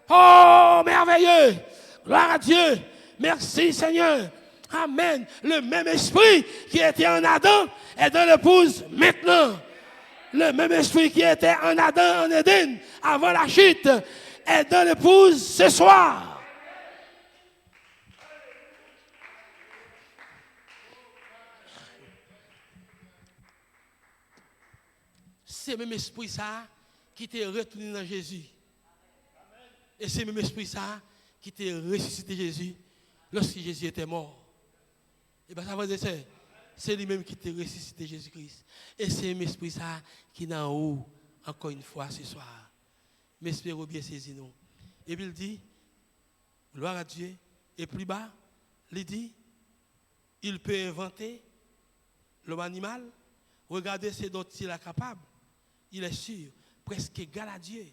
Oh, merveilleux. Gloire à Dieu. Merci Seigneur. Amen. Le même esprit qui était en Adam est dans l'épouse maintenant. Le même esprit qui était en Adam, en Éden, avant la chute, est dans l'épouse ce soir. C'est le même esprit ça qui t'est retourné dans Jésus. Et c'est le même esprit ça qui t'est ressuscité Jésus lorsque Jésus était mort. Et bien ça veut dire c'est lui-même qui t'a ressuscité Jésus-Christ. Et c'est l'esprit ça qui est en haut, encore une fois ce soir. Mais espérons bien saisir nous. Et puis il dit, gloire à Dieu. Et plus bas, il dit, il peut inventer l'homme animal. Regardez ce dont il est capable. Il est sûr, presque égal à Dieu.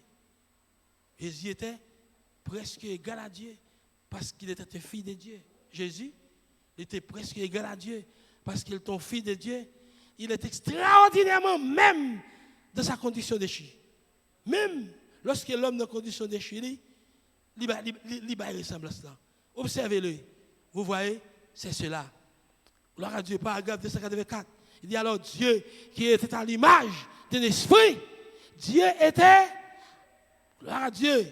Jésus était presque égal à Dieu parce qu'il était fils de Dieu. Jésus était presque égal à Dieu parce qu'il est ton fils de Dieu. Il est extraordinairement, même dans sa condition déchue. Même lorsque l'homme dans condition déchue, il ressemble à cela. Observez-le. Vous voyez, c'est cela. Gloire à Dieu, paragraphe 284. Il dit alors Dieu qui était à l'image d'un esprit, Dieu était, gloire à Dieu,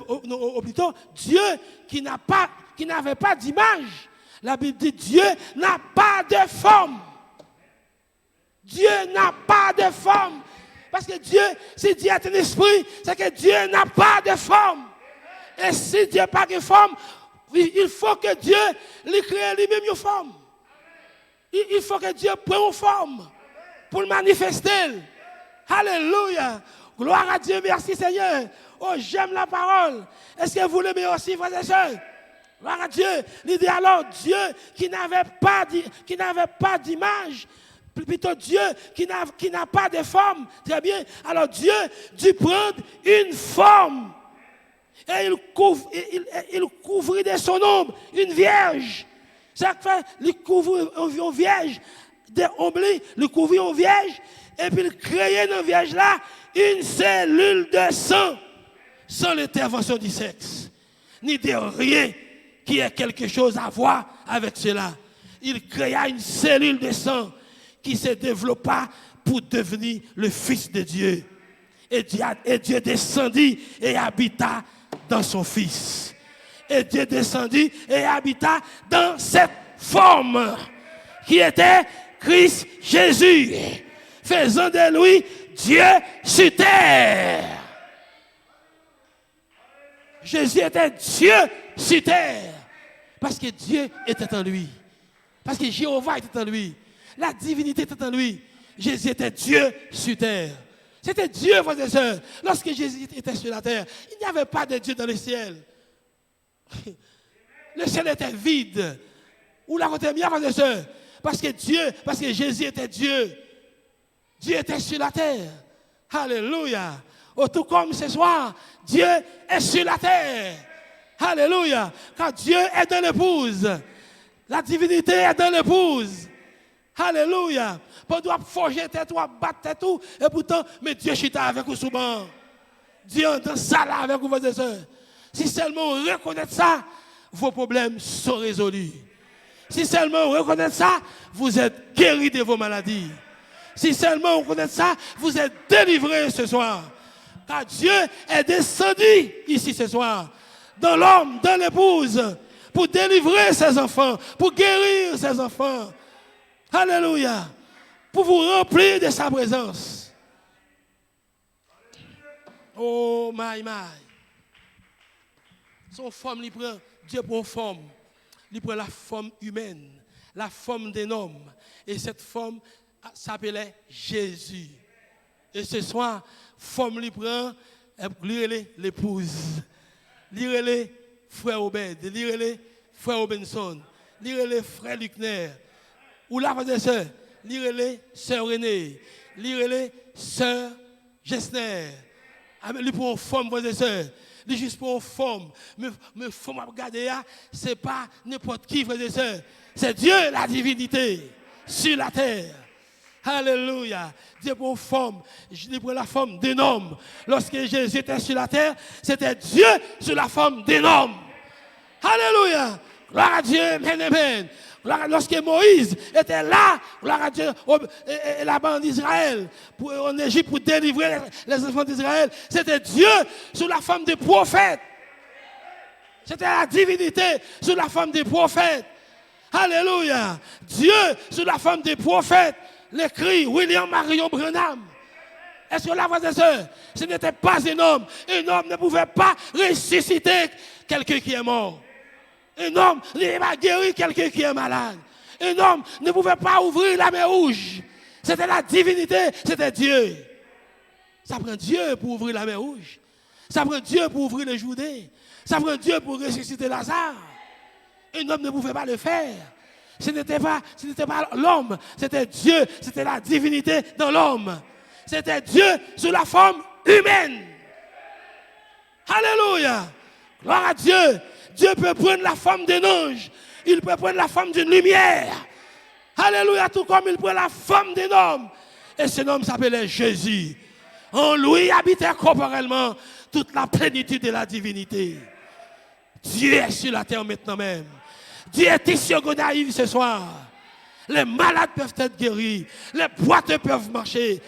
ou plutôt Dieu qui n'avait pas d'image. La Bible dit Dieu n'a pas de forme. Dieu n'a pas de forme. Parce que Dieu, si Dieu est un esprit, c'est que Dieu n'a pas de forme. Et si Dieu n'a pas de forme, il faut que Dieu lui crée lui-même une forme. Il faut que Dieu prenne une forme pour le manifester. Alléluia. Gloire à Dieu, merci Seigneur. Oh, j'aime la parole. Est-ce que vous l'aimez aussi, frères et sœurs? Gloire à Dieu. Il dit alors Dieu qui n'avait pas d'image, plutôt Dieu qui n'a pas de forme. Très bien. Alors Dieu dut prendre une forme. Et il couvrit de son ombre une vierge. Ça fait, il couvrit une vierge, il couvrit une vierge, et puis il créait dans la vierge là une cellule de sang, sans l'intervention du sexe, ni de rien qui ait quelque chose à voir avec cela. Il créa une cellule de sang qui se développa pour devenir le Fils de Dieu. Et Dieu descendit et habita dans son Fils. Et Dieu descendit et habita dans cette forme qui était Christ Jésus, faisant de lui Dieu sur terre. Jésus était Dieu sur terre parce que Dieu était en lui. Parce que Jéhovah était en lui. La divinité était en lui. Jésus était Dieu sur terre. C'était Dieu, frères et sœurs. Lorsque Jésus était sur la terre, il n'y avait pas de Dieu dans le ciel. Le ciel était vide. Où la côté bien, frères et sœurs? Parce que Jésus était Dieu. Dieu était sur la terre. Alléluia. Oh, tout comme ce soir, Dieu est sur la terre. Alléluia. Quand Dieu est dans l'épouse, la divinité est dans l'épouse. Alléluia. Pas doit forger tête, doit battre tout, et pourtant, mais Dieu chita avec vous souvent. Dieu entend ça là avec vous, frères et sœurs. Si seulement on reconnaît ça, vos problèmes sont résolus. Si seulement vous reconnaissez ça, vous êtes guéri de vos maladies. Si seulement vous reconnaissez ça, vous êtes délivré ce soir. Car Dieu est descendu ici ce soir, dans l'homme, dans l'épouse, pour délivrer ses enfants, pour guérir ses enfants. Alléluia. Pour vous remplir de sa présence. Oh my. Son forme, il prend, Dieu prend forme. Il prend la forme humaine, la forme d'un homme. Et cette forme s'appelait Jésus. Et ce soir, forme il prend, l'épouse. Lire-les frère Obed, lire-les frère Robinson, lire-les frère Luckner. Ou la frère et sœur, lire-les sœur René, lire-les sœur Gessner. Lui pour une forme, frère et sœur. Lui juste pour une forme. Mais forme à regarder, ce n'est pas n'importe qui, frère et sœur. C'est Dieu, la divinité, sur la terre. Alléluia. Dieu pour une forme. Je dis pour la forme d'un homme. Lorsque Jésus était sur la terre, c'était Dieu sur la forme d'un homme. Alléluia. Gloire à Dieu. Amen. Lorsque Moïse était là, gloire à Dieu, là-bas en Israël, en Égypte, pour délivrer les enfants d'Israël, c'était Dieu sous la forme des prophètes. C'était la divinité sous la forme des prophètes. Alléluia. Dieu sous la forme des prophètes. L'écrit William Marion Branham. Est-ce que là, frères et sœurs, ce n'était pas un homme. Un homme ne pouvait pas ressusciter quelqu'un qui est mort. Un homme ne pouvait pas guérir quelqu'un qui est malade. Un homme ne pouvait pas ouvrir la mer rouge. C'était la divinité, c'était Dieu. Ça prend Dieu pour ouvrir la mer rouge. Ça prend Dieu pour ouvrir le Jourdain. Ça prend Dieu pour ressusciter Lazare. Un homme ne pouvait pas le faire. Ce n'était pas l'homme, c'était Dieu, c'était la divinité dans l'homme. C'était Dieu sous la forme humaine. Alléluia. Gloire à Dieu. Dieu peut prendre la forme d'un ange. Il peut prendre la forme d'une lumière. Alléluia. Tout comme il prend la forme d'un homme. Et ce homme s'appelait Jésus. En lui habitait corporellement toute la plénitude de la divinité. Dieu est sur la terre maintenant même. Dieu est ici au Gonaïve ce soir. Les malades peuvent être guéris. Les boiteux peuvent marcher.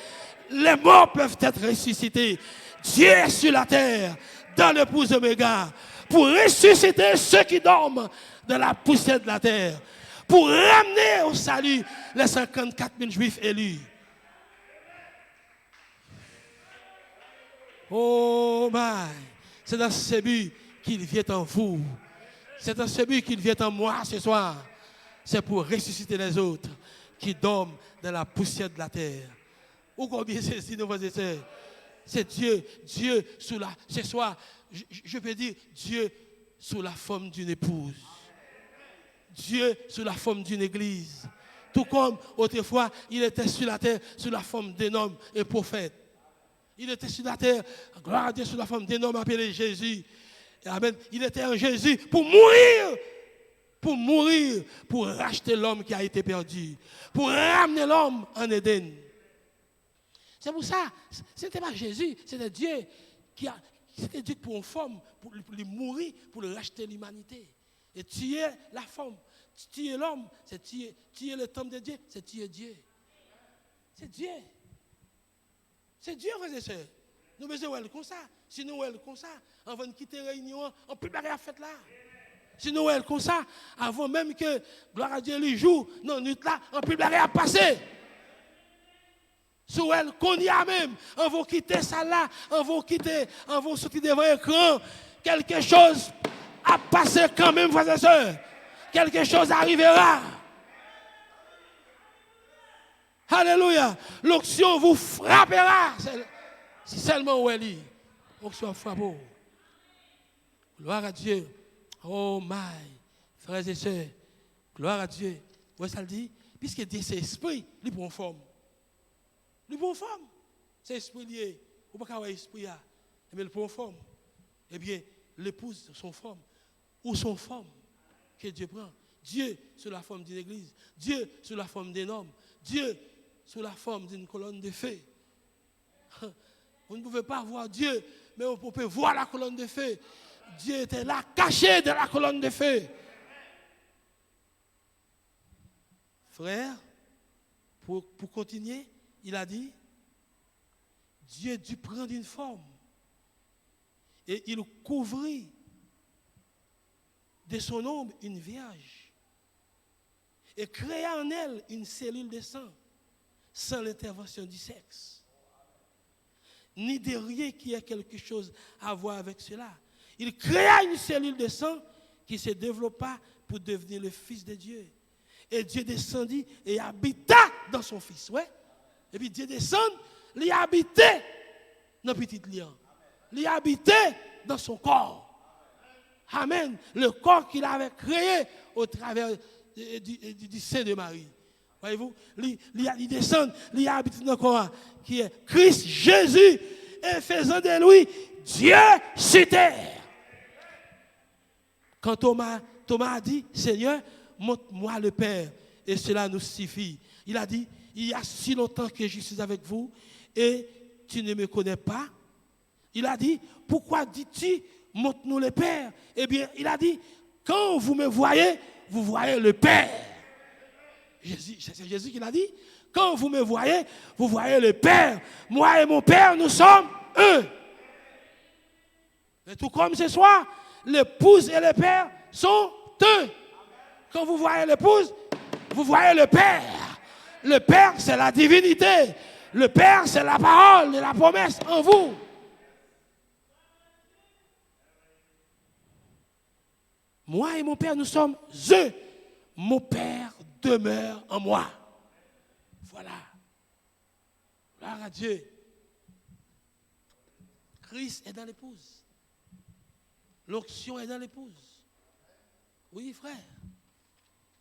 Les morts peuvent être ressuscités. Dieu est sur la terre, dans l'épouse Oméga, pour ressusciter ceux qui dorment dans la poussière de la terre. Pour ramener au salut les 54 000 juifs élus. Oh my! C'est dans ce but qu'il vient en vous. C'est dans ce but qu'il vient en moi ce soir. C'est pour ressusciter les autres qui dorment dans la poussière de la terre. Ou combien c'est nos frères et sœurs? C'est Dieu sous la... Ce soir, je peux dire Dieu sous la forme d'une épouse. Dieu sous la forme d'une église. Tout comme autrefois, il était sur la terre sous la forme d'un homme et prophète. Il était sur la terre, gloire à Dieu, sous la forme d'un homme appelé Jésus. Amen. Il était en Jésus pour mourir, pour racheter l'homme qui a été perdu, pour ramener l'homme en Éden. C'est pour ça, ce n'était pas Jésus, c'était Dieu c'était Dieu pour une forme, pour lui mourir, pour le racheter l'humanité. Et tuer la forme, tuer l'homme, c'est tuer le temple de Dieu, c'est tuer Dieu. C'est Dieu. C'est Dieu, frères et sœurs. Nous besoin de comme ça. Si nous sommes comme ça, avant de quitter la réunion, on peut pas faire fête là. Si nous sommes comme ça, avant même que, gloire à Dieu, le jour, non, nuit là, on peut pas passer. Si elle qu'on y a même, on va quitter ça là, on va sortir devant l'écran, quelque chose a passé quand même, frères et sœurs. Quelque chose arrivera. Alléluia. L'onction vous frappera. Si seulement où elle est, l'onction frappe. Gloire à Dieu. Oh my, frères et sœurs. Gloire à Dieu. Vous voyez ça le dit? Puisque Dieu c'est esprit, il prend forme. Il prend forme. C'est esprit lié. Vous ne pouvez pas avoir esprit, mais il prend forme. Eh bien, l'épouse, son forme. Ou son forme que Dieu prend. Dieu sous la forme d'une église. Dieu sous la forme d'un homme. Dieu sous la forme d'une colonne de feu. Vous ne pouvez pas voir Dieu, mais vous pouvez voir la colonne de feu. Dieu était là, caché dans la colonne de feu. Frère, pour continuer, il a dit, Dieu dut prendre une forme et il couvrit de son ombre une vierge et créa en elle une cellule de sang sans l'intervention du sexe, ni de rien qui ait quelque chose à voir avec cela. Il créa une cellule de sang qui se développa pour devenir le Fils de Dieu. Et Dieu descendit et habita dans son Fils. Ouais? Et puis Dieu descend, il habitait dans le petit lion. Il habitait dans son corps. Amen. Le corps qu'il avait créé au travers du sein de Marie. Voyez-vous, il descend, il habite dans le corps qui est Christ Jésus et faisant de lui Dieu sur terre. Quand Thomas a dit, Seigneur, montre-moi le Père et cela nous suffit. Il a dit, il y a si longtemps que je suis avec vous et tu ne me connais pas. Il a dit, pourquoi dis-tu, montre-nous le Père? Eh bien, il a dit, quand vous me voyez, vous voyez le Père. C'est Jésus qui l'a dit. Quand vous me voyez, vous voyez le Père. Moi et mon Père, nous sommes un. Et tout comme ce soir, l'épouse et le Père sont un. Quand vous voyez l'épouse, vous voyez le Père. Le Père, c'est la divinité. Le Père, c'est la parole et la promesse en vous. Moi et mon Père, nous sommes un. Mon Père demeure en moi. Voilà. Gloire à Dieu. Christ est dans l'épouse. L'onction est dans l'épouse. Oui, frère.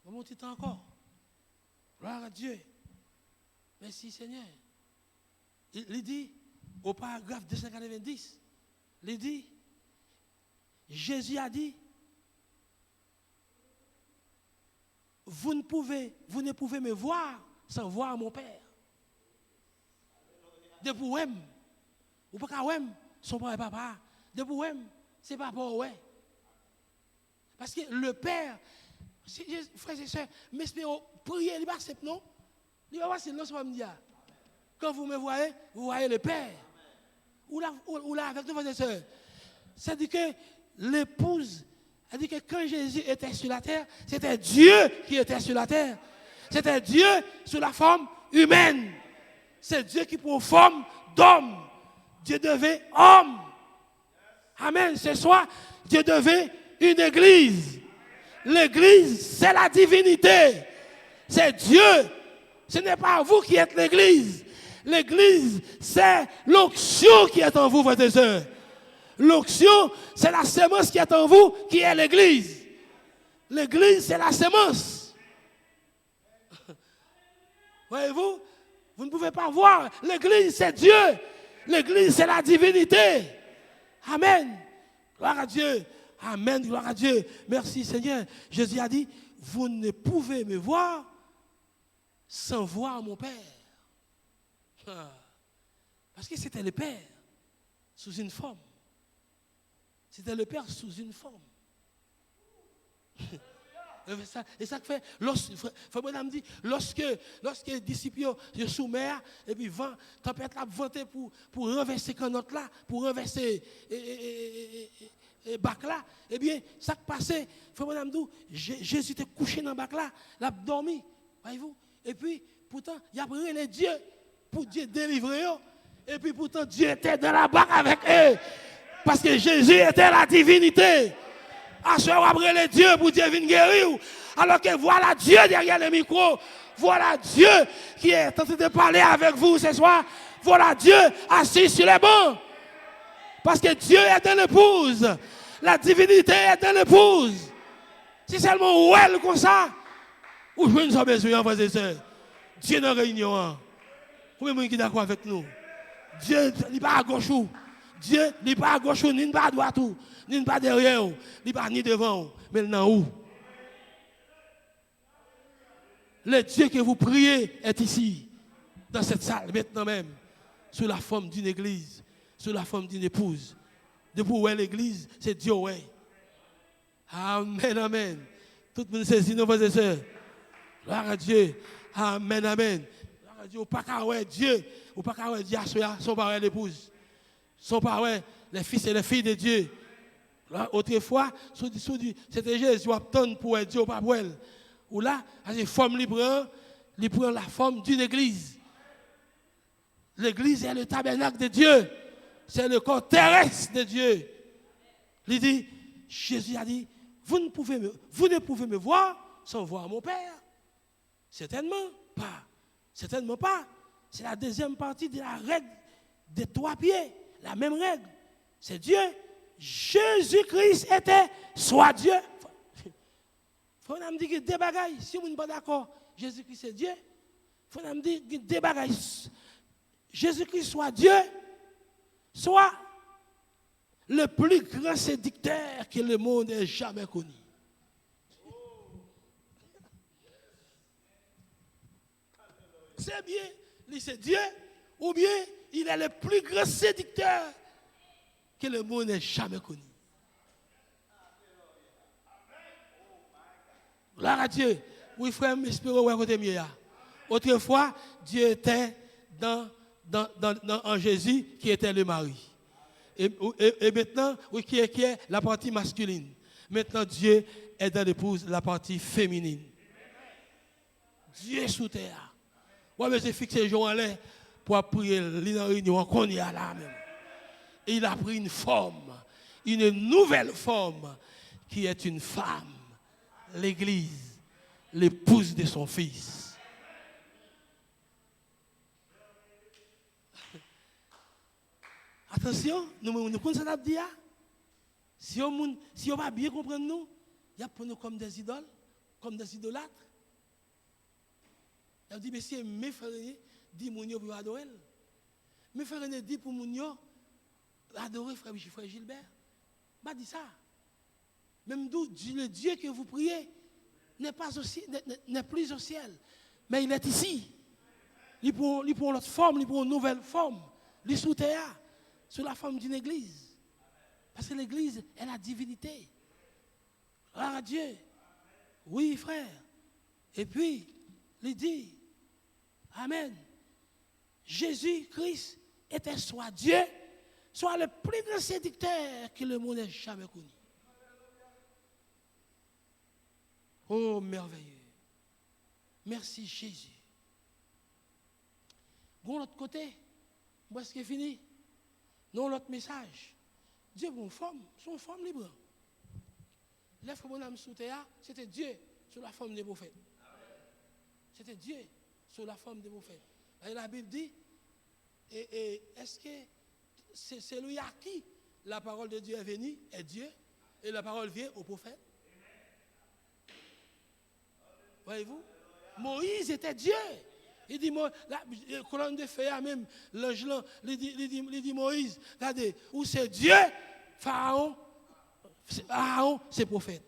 Mon petit temps encore. Gloire à Dieu. Merci, Seigneur. Il dit, au paragraphe 290, il dit, Jésus a dit, vous ne pouvez me voir sans voir mon Père. De vous même, ou pas qu'à même, son père et papa. De vous même, c'est papa ouais. Parce que le Père, frères et sœurs, mais prier, il va accepter, non? Il va voir si non, ça va me dire. Quand vous me voyez, vous voyez le Père. Ou là, avec nous, frères et sœurs. C'est-à-dire que l'épouse, elle dit que quand Jésus était sur la terre, c'était Dieu qui était sur la terre. C'était Dieu sous la forme humaine. C'est Dieu qui prend forme d'homme. Dieu devint homme. Amen. Ce soir, Dieu devint une église. L'église, c'est la divinité. C'est Dieu. Ce n'est pas vous qui êtes l'église. L'église, c'est l'onction qui est en vous, frères et sœurs. L'onction, c'est la sémence qui est en vous, qui est l'église. L'église, c'est la sémence. Voyez-vous, vous ne pouvez pas voir. L'église, c'est Dieu. L'église, c'est la divinité. Amen. Gloire à Dieu. Amen. Gloire à Dieu. Merci, Seigneur. Jésus a dit, vous ne pouvez me voir sans voir mon Père. Parce que c'était le Père sous une forme. C'était le Père sous une forme. Et ça fait, frère Branham dit, lorsque les disciples se soumettent, et puis vent, tempête là, vanté pour renverser canotte là, pour renverser bac là, eh bien, ça qui passait, frère Branham dit, Jésus était couché dans le bac là, il a dormi, voyez-vous, et puis, pourtant, il a prié les dieux pour Dieu délivrer eux, et puis pourtant, Dieu était dans la bac avec eux, parce que Jésus était la divinité. À ce moment après les dieux pour Dieu vienne guérir. Alors que voilà Dieu derrière le micro. Voilà Dieu qui est en train de parler avec vous ce soir. Voilà Dieu assis sur les bancs. Parce que Dieu est dans l'épouse. La divinité est dans l'épouse. Si seulement où elle comme ça, ou je ne sais besoin, frères et sœurs. Dieu dans la réunion. Combien de gens qui sont d'accord avec nous? Dieu n'est pas à gauche. Dieu n'est pas à gauche, ni pas à droite, ni pas derrière, ni pas ni devant, mais dans où? Le Dieu que vous priez est ici, dans cette salle, maintenant même, sous la forme d'une église, sous la forme d'une épouse. Depuis où est l'église, c'est Dieu, ouais. Amen, amen. Tout le monde saisit nos frères et sœurs. Gloire à Dieu. Amen, amen. Gloire à Dieu. Ou pas qu'à ouais Dieu. Ou pas qu'à ouais Dieu, son parent l'épouse. Son parent, les fils et les filles de Dieu. Autrefois, c'était Jésus qui attend pour Dieu ou pas pour elle. Ou là, la forme il prend la forme d'une église. L'église est le tabernacle de Dieu. C'est le corps terrestre de Dieu. Il dit, Jésus a dit, vous ne pouvez me voir sans voir mon Père. Certainement pas. Certainement pas. C'est la deuxième partie de la règle des 3 pieds. La même règle. C'est Dieu. Jésus-Christ était soit Dieu. Il faut me dire que des bagailles, si vous n'êtes pas d'accord, Jésus-Christ est Dieu. Il faut me dire que des bagailles. Jésus-Christ soit Dieu, soit le plus grand séducteur que le monde ait jamais connu. C'est bien, c'est Dieu, ou bien il est le plus grand séducteur que le monde n'ait jamais connu. Gloire à Dieu. Oui, frère, espérons à côté mieux. Autrefois, Dieu était en Jésus qui était le mari. Et maintenant, oui, qui est la partie masculine. Maintenant, Dieu est dans l'épouse, la partie féminine. Dieu est sous terre. Moi, je suis fixé jour en l'air pour prier la réunion qu'on y a là même. Et il a pris une forme, une nouvelle forme, qui est une femme, l'Église, l'épouse de son fils. Attention, nous connaissons ça dire. Si on ne va bien comprendre nous, il y a pour nous comme des idoles, comme des idolâtres. Il dit, monsieur, mes frères, dit Mounio pour adorer. Mes frères, dit pour Mounio, adorer frère Gilbert. Pas dit ça. Même d'où le Dieu que vous priez n'est plus au ciel, mais il est ici. Il prend l'autre forme, il prend une nouvelle forme. Il est sous terre, sous la forme d'une église. Parce que l'église est la divinité. Gloire à Dieu. Oui, frère. Et puis, il dit, Amen. Jésus-Christ était soit Dieu, soit le plus grand séducteur que le monde ait jamais connu. Oh, merveilleux. Merci Jésus. De l'autre côté, où est-ce qu'il est fini? Non, l'autre message. Dieu est une forme, son forme libre. L'œuvre mon âme sous terre, c'était Dieu sous la forme des prophètes. C'était Dieu sous la forme des prophètes. Et la Bible dit, est-ce que c'est lui à qui la parole de Dieu est venue, est Dieu, et la parole vient au prophète? Voyez-vous? Moïse était Dieu. Il dit, la colonne de feu, même, l'ange là, il dit Moïse, regardez, où c'est Dieu, Pharaon, c'est prophète.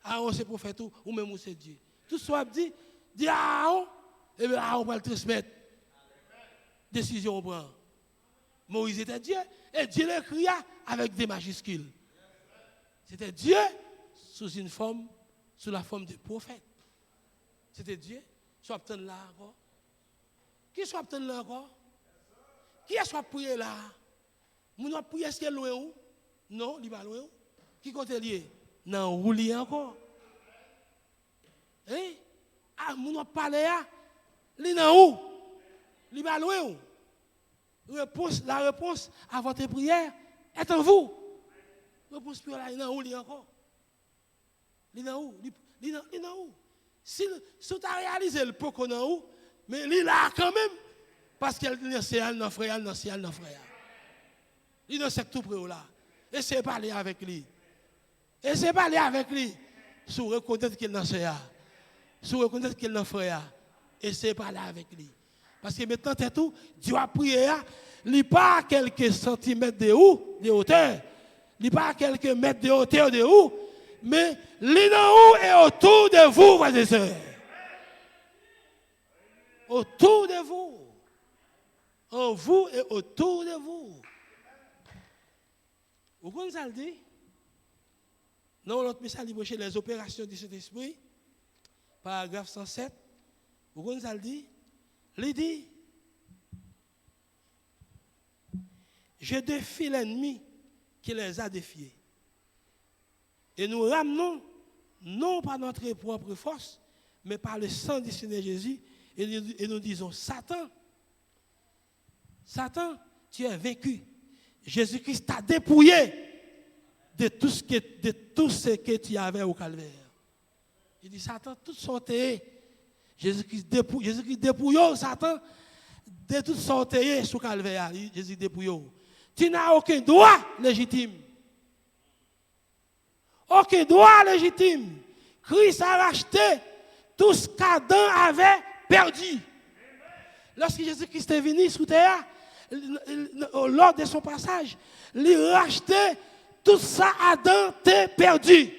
Aaron, c'est prophète, ou même où c'est Dieu. Tout soit dit Aaron, et bien Aaron va le transmettre. Décision on prend. Moïse était Dieu, et Dieu le cria avec des majuscules. C'était Dieu sous une forme, sous la forme de prophète. C'était Dieu, soit obtenu là encore. Qui soit obtenu là encore? Qui est soit prié là? Mon a prié, est-ce qu'il est loin où? Non, il n'est pas loin. Qui compte lié? Non, où il est encore? Hein? Ah, mon a parlé là? Il est où? Il n'est pas loin où? La réponse à votre prière est en vous. La réponse pour là, il est où? Il est encore? Il est où? Il est où? Si tu as réalisé le peu qu'on a où, mais il est là quand même, parce qu'il est dans frère, dans frère. Il est dans tout près là. Essayez de parler avec lui. Essayez de parler avec lui. Si vous reconnaissez qu'il est dans frère. Si vous reconnaissez qu'il est dans frère. Essayez de parler avec lui. Parce que maintenant, c'est tout. Dieu a prié, il n'est pas à quelques centimètres de hauteur. Il n'est pas à quelques mètres de hauteur de haut. Mais l'île est autour de vous, frères et sœurs. Autour de vous. En vous et autour de vous. Vous comprenez ça le dit? Non, l'autre message, il les opérations de cet esprit. paragraphe 107, vous comprenez ça le dit? Il dit, je défie l'ennemi qui les a défiés. Et nous ramenons, non par notre propre force, mais par le sang du Seigneur Jésus, et nous disons, Satan, tu es vaincu. Jésus-Christ t'a dépouillé de tout ce que tu avais au calvaire. Il dit, Satan, tout sortait. Jésus-Christ dépouille Satan de tout sortait sous calvaire. Jésus dépouille. Tu n'as aucun droit légitime. Aucun droit légitime. Christ a racheté tout ce qu'Adam avait perdu. Lorsque Jésus-Christ est venu sous terre, lors de son passage, il rachetait tout ça Adam t'a perdu.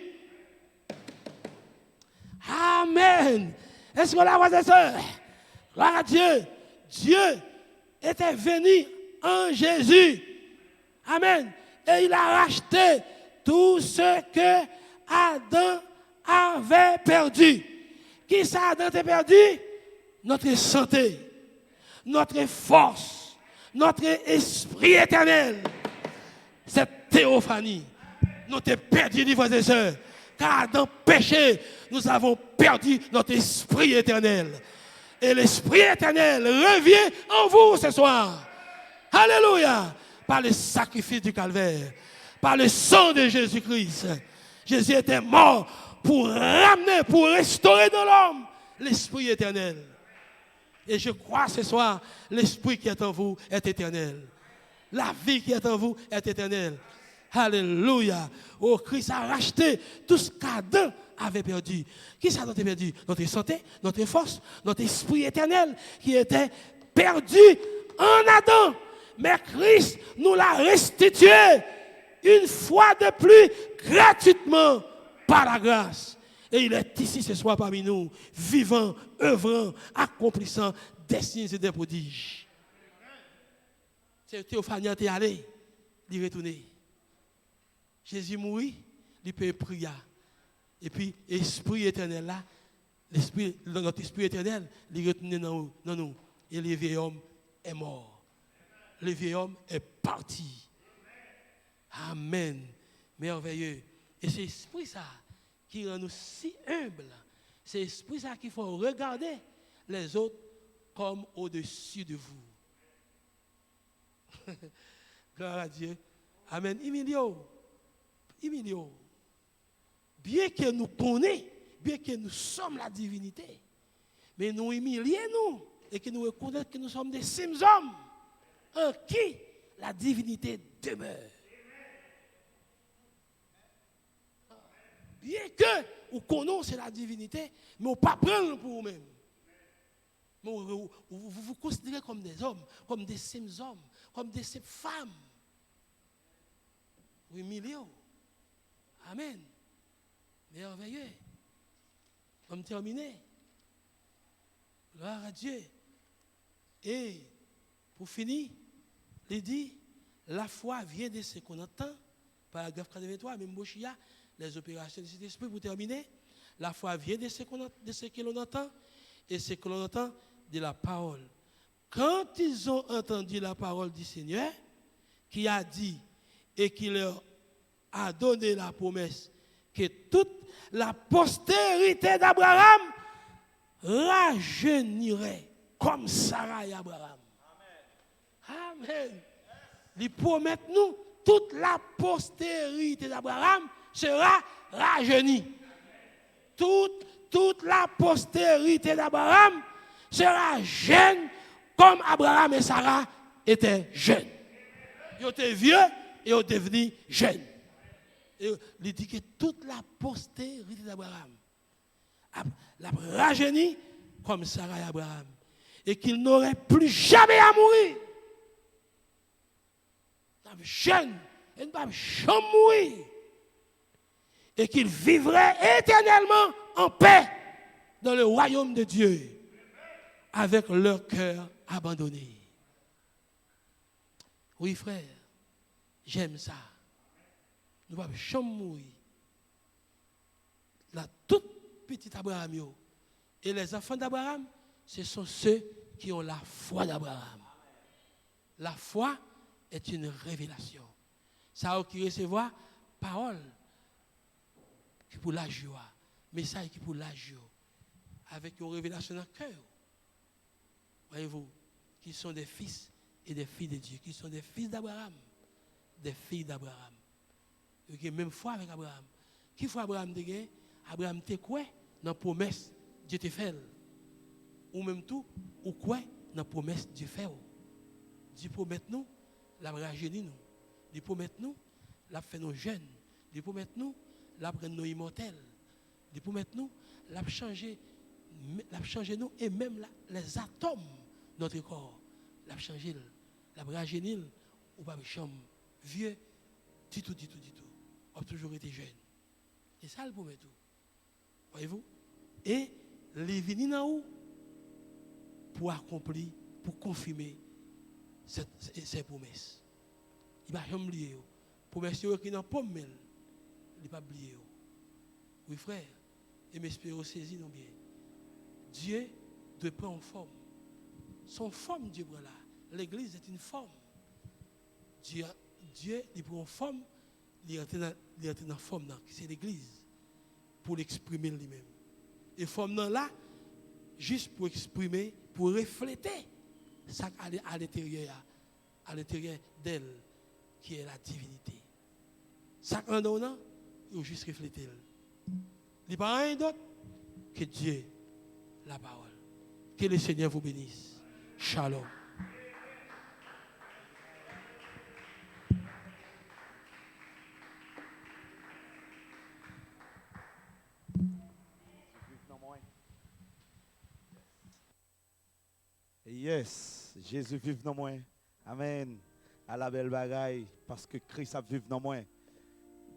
Amen. Est-ce que la voix des sœurs? Gloire à Dieu. Dieu était venu en Jésus. Amen. Et il a racheté tout ce que Adam avait perdu. Qui ça Adam t'a perdu? Notre santé, notre force, notre esprit éternel. Cette théophanie. Nous t'ai perdu, les frères et sœurs. Car dans le péché, nous avons perdu notre esprit éternel. Et l'esprit éternel revient en vous ce soir. Alléluia. Par le sacrifice du calvaire. Par le sang de Jésus-Christ. Jésus était mort pour ramener, pour restaurer dans l'homme l'esprit éternel. Et je crois ce soir, l'esprit qui est en vous est éternel. La vie qui est en vous est éternelle. Alléluia. Oh, Christ a racheté tout ce qu'Adam avait perdu. Qui ça a perdu? Notre santé, notre force, notre esprit éternel qui était perdu en Adam. Mais Christ nous l'a restitué une fois de plus gratuitement par la grâce. Et il est ici ce soir parmi nous, vivant, œuvrant, accomplissant des signes et des prodiges. C'est Théophanie est allé, il est retourné. Jésus mourit, il peut prier. Et puis, l'esprit éternel là, notre esprit éternel, il est retourné dans nous. Et le vieil homme est mort. Le vieil homme est parti. Amen. Merveilleux. Et c'est l'esprit ça qui rend nous si humbles. C'est l'esprit ça qu'il faut regarder les autres comme au-dessus de vous. Gloire à Dieu. Amen. Humilions. Bien que nous connaissons, bien que nous sommes la divinité, mais nous humilions et que nous reconnaissons que nous sommes des simples hommes en qui la divinité demeure. Bien que vous connaissez la divinité, mais vous ne pas prendre pour vous-même. Vous vous considérez comme des hommes, comme des simples hommes, comme des simples femmes. Vous humiliez. Amen. Merveilleux. On terminer. Gloire à Dieu. Et pour finir, il dit, la foi vient de ce qu'on entend. Paragraphe 83, même Bochia, les opérations de cet esprit. Pour terminer, la foi vient de ce que l'on entend. Et ce que l'on entend de la parole. Quand ils ont entendu la parole du Seigneur, qui a dit et qui leur a donné la promesse que toute la postérité d'Abraham rajeunirait comme Sarah et Abraham. Amen. Il promet nous, toute la postérité d'Abraham sera rajeunie. Toute la postérité d'Abraham sera jeune comme Abraham et Sarah étaient jeunes. Ils étaient vieux et ils sont devenus jeunes. Et il dit que toute la postérité d'Abraham l'a rajeuni comme Sarah et Abraham. Et qu'il n'aurait plus jamais à mourir. Jeune, et ne va jamais mourir. Et qu'il vivrait éternellement en paix dans le royaume de Dieu avec leur cœur abandonné. Oui, frère, j'aime ça. Nous ne va jamais mourir. La toute petite Abraham, Et les enfants d'Abraham, ce sont ceux qui ont la foi d'Abraham. La foi est une révélation. Ça a qui recevoir parole qui pour la joie, message qui pour la joie, avec une révélation dans le cœur. Voyez-vous, qui sont des fils et des filles de Dieu, qui sont des fils d'Abraham, des filles d'Abraham. Qui ont même foi avec Abraham. Qui foi Abraham de gagner? Abraham te quoi dans la promesse Dieu te fait. Ou même tout, ou quoi dans la promesse Dieu fait. Dieu promet nous, la rajeunit nous. Dieu promet nous, la fait nous jeunes. Dieu promet nous, la prend nous immortels. Dieu promet nous, la changer nous et même les atomes de notre corps. La changer, la rajeunir ou pas chambre vieux, du tout. On a toujours été jeune. Et ça le promet tout. Voyez-vous? Et les venir dans où pour accomplir, pour confirmer ces promesses. Il ne va jamais oublier. Promesses qui n'ont pas de il ne va pas oublier. Oui, frère, et m'espérer saisir nous bien. Dieu doit prendre forme. Son forme, Dieu prend là. L'église est une forme. Dieu il prend une forme, il entre dans la forme, c'est l'église, pour l'exprimer lui-même. Et forme là, juste pour exprimer, pour refléter ça à l'intérieur d'elle, qui est la divinité. Ça en donnant, il faut juste refléter. Il n'y a pas rien d'autre que Dieu, la parole. Que le Seigneur vous bénisse. Shalom. Yes, Jésus vive dans moi. Amen. À la belle bagaille, parce que Christ a vive dans moi.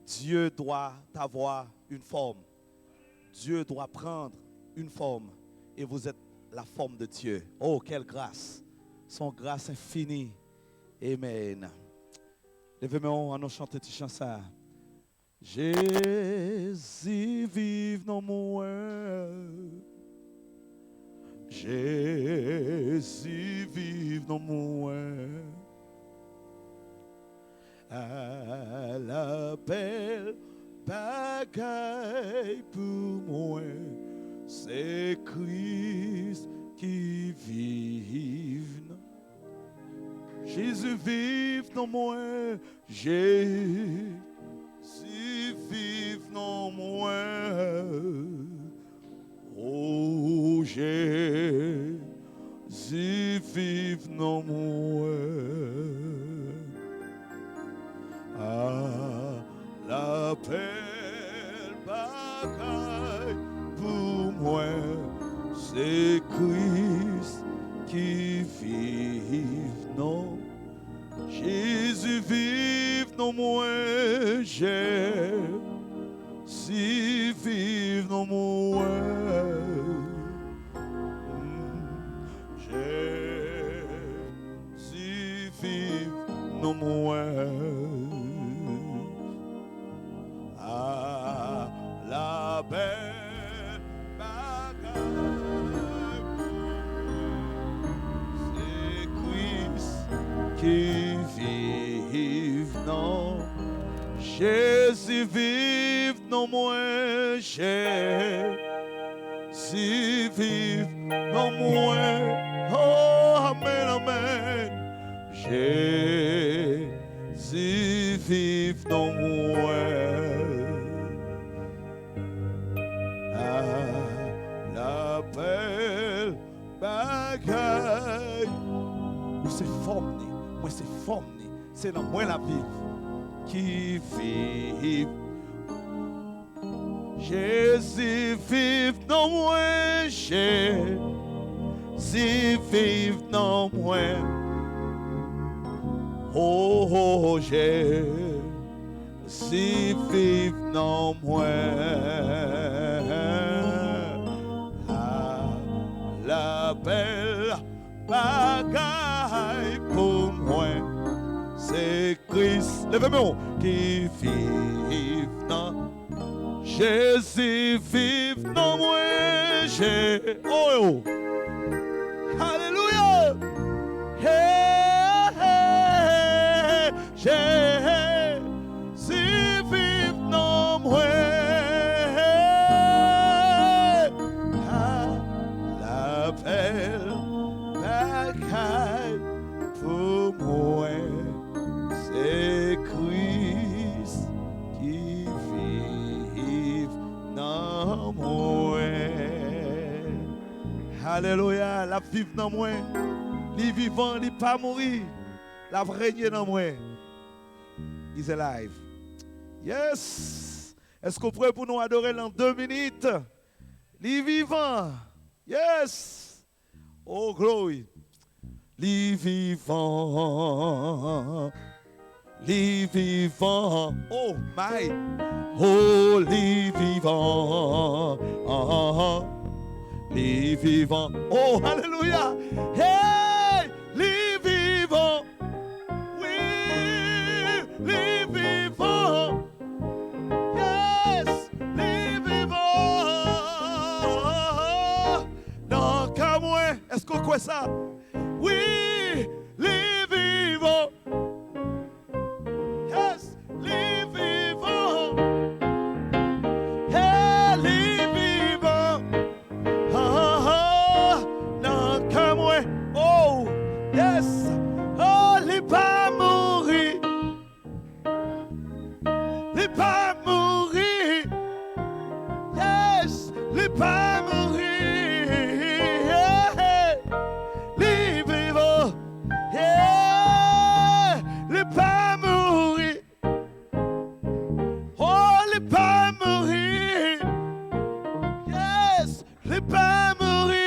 Dieu doit avoir une forme. Dieu doit prendre une forme. Et vous êtes la forme de Dieu. Oh, quelle grâce. Son grâce infinie. Amen. Levez-moi, on nous chante cette chanson. Jésus vive dans moi. Jésus vive dans moi. À la belle bagaille pour moi, c'est Christ qui vive. Jésus vive dans moi. Jésus vive dans moi. Oh, Jésus vive dans moi. Ah, la belle bagaille pour moi, c'est Christ qui vive dans. Jésus vive dans moi. Jésus vive dans moi. Jésus vive dans moi. Ah, la belle bagaille, c'est Christ qui vive dans. Jésus vive dans moi. Jésus vive dans moi. Oh, amen, amen. Jésus vive dans moi. Ah, la belle bagaille. Moi c'est forme, moi c'est forme, c'est dans moi la vie qui vive. Jésus vive dans moi. Jésus vive dans moi. Oh, oh, Jésus vive dans moi. Ah, la belle bagaille pour moi, c'est Christ. Levez-moi, qui qui vivent dans Jésus vive dans moi. Oh, alléluia. Jésus vive dans moi. À l'appel bagaille pour moi. C'est Christ qui vit dans moi. Alléluia, la vive dans moi. Les vivants, les pas mourir. La régner dans moi. He's alive. Yes. Est-ce qu'on pourrait pour nous adorer dans 2 minutes? Les vivants. Yes. Oh, glory. Les vivants. Les vivants, oh my, oh les vivants, les vivants, oh alléluia, hey, les vivants, oui, les vivants, yes, les vivants, non qu'à moi, est-ce qu'on croit ça? Oui, les vivants. Les vivants, hey, les vivants, non, comme moi, oh, yes, oh, les pas mourir, les pas mourir, yes, les pas mourir, hey, les vivants, yeah, les pas mourir. Pas mourir, yes, les pas mourir,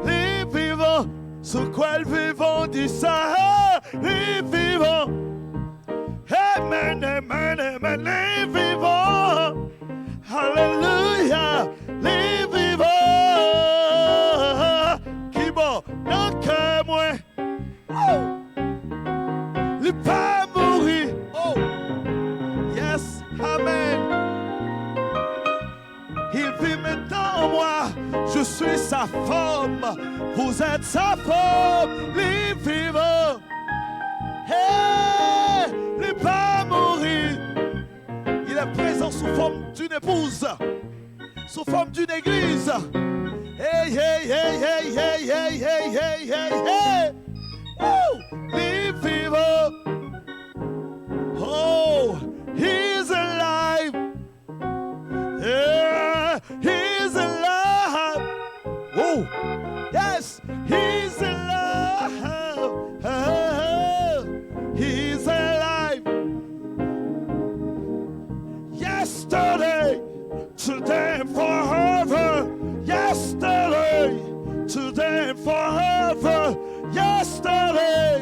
les vivants, sur quoi les vivants disent ça, les vivants, amen, amen, amen, les vivants, alléluia, les vivants, qui bon, dans que moi, oh, les pas mourir, oh. Yes, amen. Il vit maintenant en moi. Je suis sa femme. Vous êtes sa femme. Les vivants. Hey, les pas mourir. Il est présent sous forme d'une épouse. Sous forme d'une église. Hey, hey, hey, hey, hey, hey, hey, hey, hey, hey. Oh, les vivants. Oh. He's alive. Yeah, he's alive. Oh, yes, he's alive. He's alive. Yesterday, today, forever. Yesterday, today, forever. Yesterday,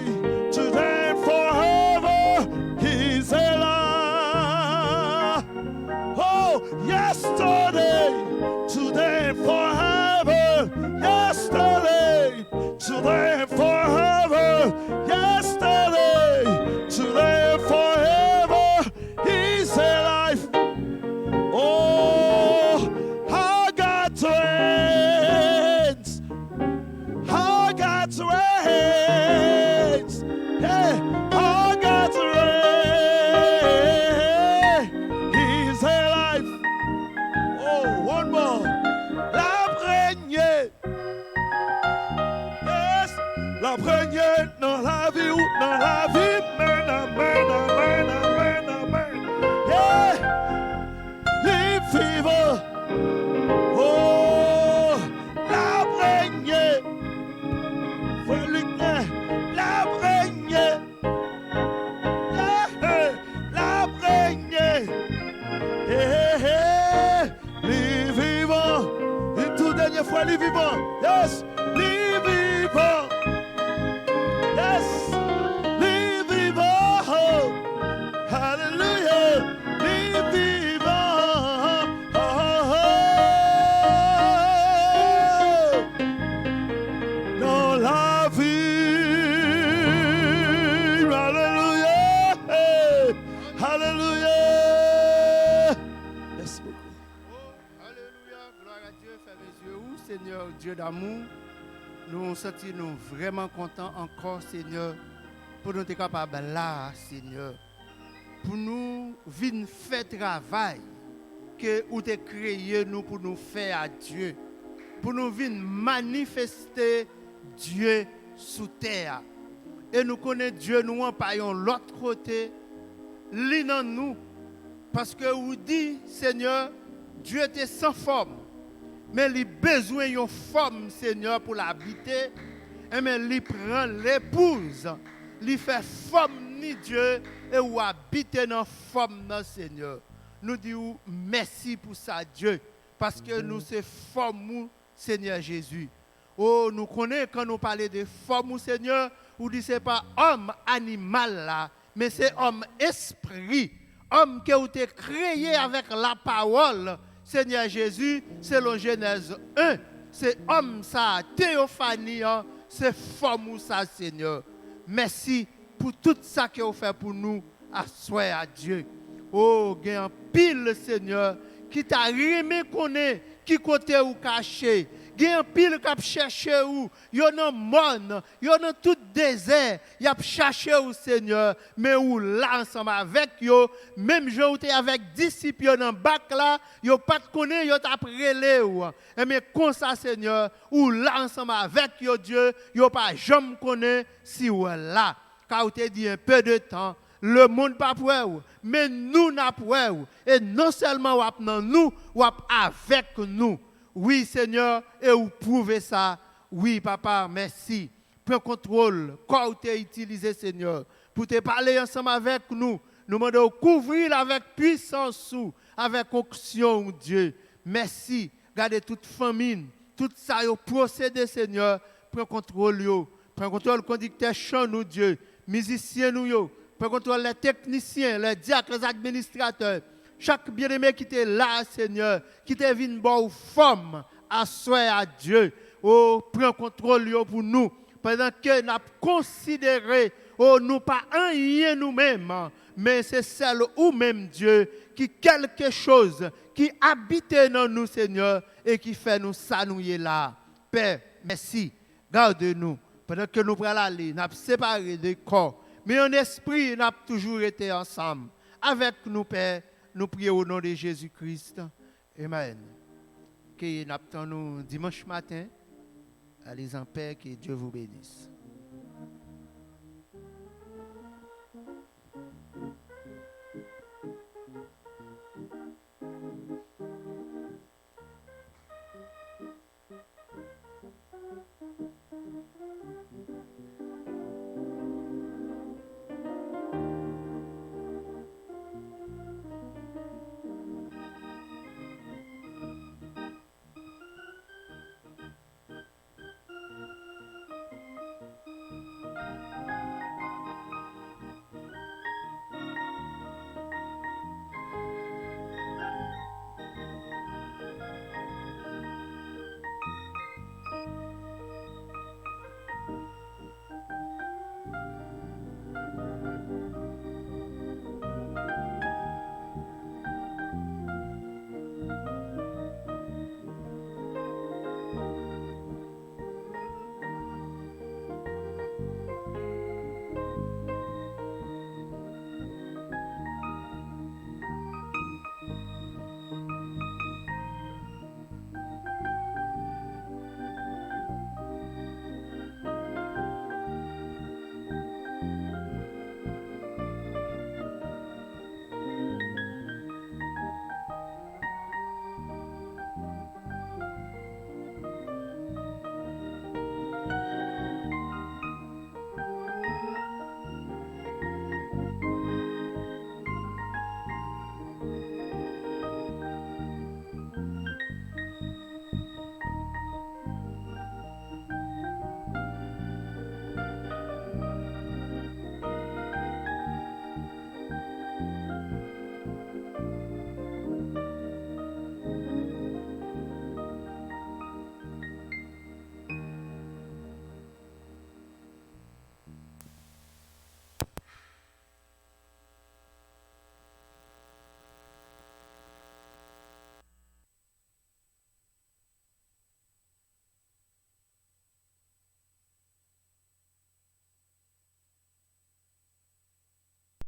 today, forever. He's alive. Yesterday, today, forever. Yesterday, today, forever. Yesterday, today, forever. He's alive. Oh, I got reigns. I got reigns. Hey, I got reigns. He's alive. One more. La prégnée. Yes. La prégnée dans la vie ou dans la vie. Amen, amen, amen, amen, amen. Yeah. Les vivants. Oh. La prégnée. Frère Luc, la prégnée. Yeah. La prégnée. Hey, hey. Les vivants, une toute dernière fois les vivants, yes, les vivants, yes, les Alléluia. Merci beaucoup. Oh, alléluia, gloire à Dieu, fermez les yeux, Seigneur Dieu d'amour. Nous sentons vraiment contents encore, Seigneur, pour nous être capables là, Seigneur, pour nous venir faire travail que vous avez créé nous pour nous faire à Dieu, pour nous venir manifester Dieu sous terre. Et nous connaissons Dieu, nous en parlons l'autre côté, l'un nous, parce que vous dites, Seigneur, Dieu était sans forme. Mais il a besoin d'une forme, Seigneur, pour l'habiter. Et mais il prend l'épouse. Il fait forme ni Dieu et ou habiter dans forme, Seigneur. Nous disons merci pour ça, Dieu. Parce que nous sommes forme, Seigneur Jésus. Oh, nous connaissons quand nous parlons de forme, Seigneur, ou dit ce n'est pas homme, animal là, mais c'est homme, esprit. Homme qui a été créé avec la parole. Seigneur Jésus, selon Genèse 1, c'est homme ça, théophanie, c'est forme ça, Seigneur. Merci pour tout ça que vous fait pour nous, à soi à Dieu. Oh, il y a un pile, Seigneur, qui t'a remis connaît, qui côté ou caché. Il y a un pile qui a cherché où, il y a un monde, il y a un tout désert, il a cherché où, Seigneur, mais où là ensemble avec eux, même je suis avec disciples dans le bac là, ils pas de connaître, ils t'a prélé ou. Et mais comme ça, Seigneur, où là ensemble avec eux, Dieu, ils pas jamais connaît si ou là. Car vous te dit un peu de temps, le monde pas pour vous, mais nous n'a pour vous. Et non seulement nous, ou avec nous. Oui, Seigneur, et vous prouvez ça. Oui, Papa, merci. Prends contrôle, quand tu as utilisé, Seigneur, pour te parler ensemble avec nous. Nous demandons couvrir avec puissance, avec onction, Dieu. Merci. Gardez toute famine, tout ça, procédé, Seigneur. Prends contrôle, prends contrôle conducteur chant, nous, Dieu. Musiciens, nous, prends contrôle les techniciens, les diacres, les administrateurs. Chaque bien-aimé qui est là, Seigneur, qui est venu bonne forme, à soi à Dieu. Oh, prends contrôle pour nous. Pendant que nous avons considéré, oh, nous pas rien nous-mêmes, mais c'est celle ou même Dieu qui quelque chose qui habite dans nous, Seigneur, et qui fait nous s'annouiller là. Père, merci. Garde-nous. Pendant que nous prenons aller, nous avons séparé des corps, mais en esprit, nous avons toujours été ensemble. Avec nous, Père, nous prions au nom de Jésus-Christ. Amen. Que nous attendons dimanche matin. Allez en paix, que Dieu vous bénisse.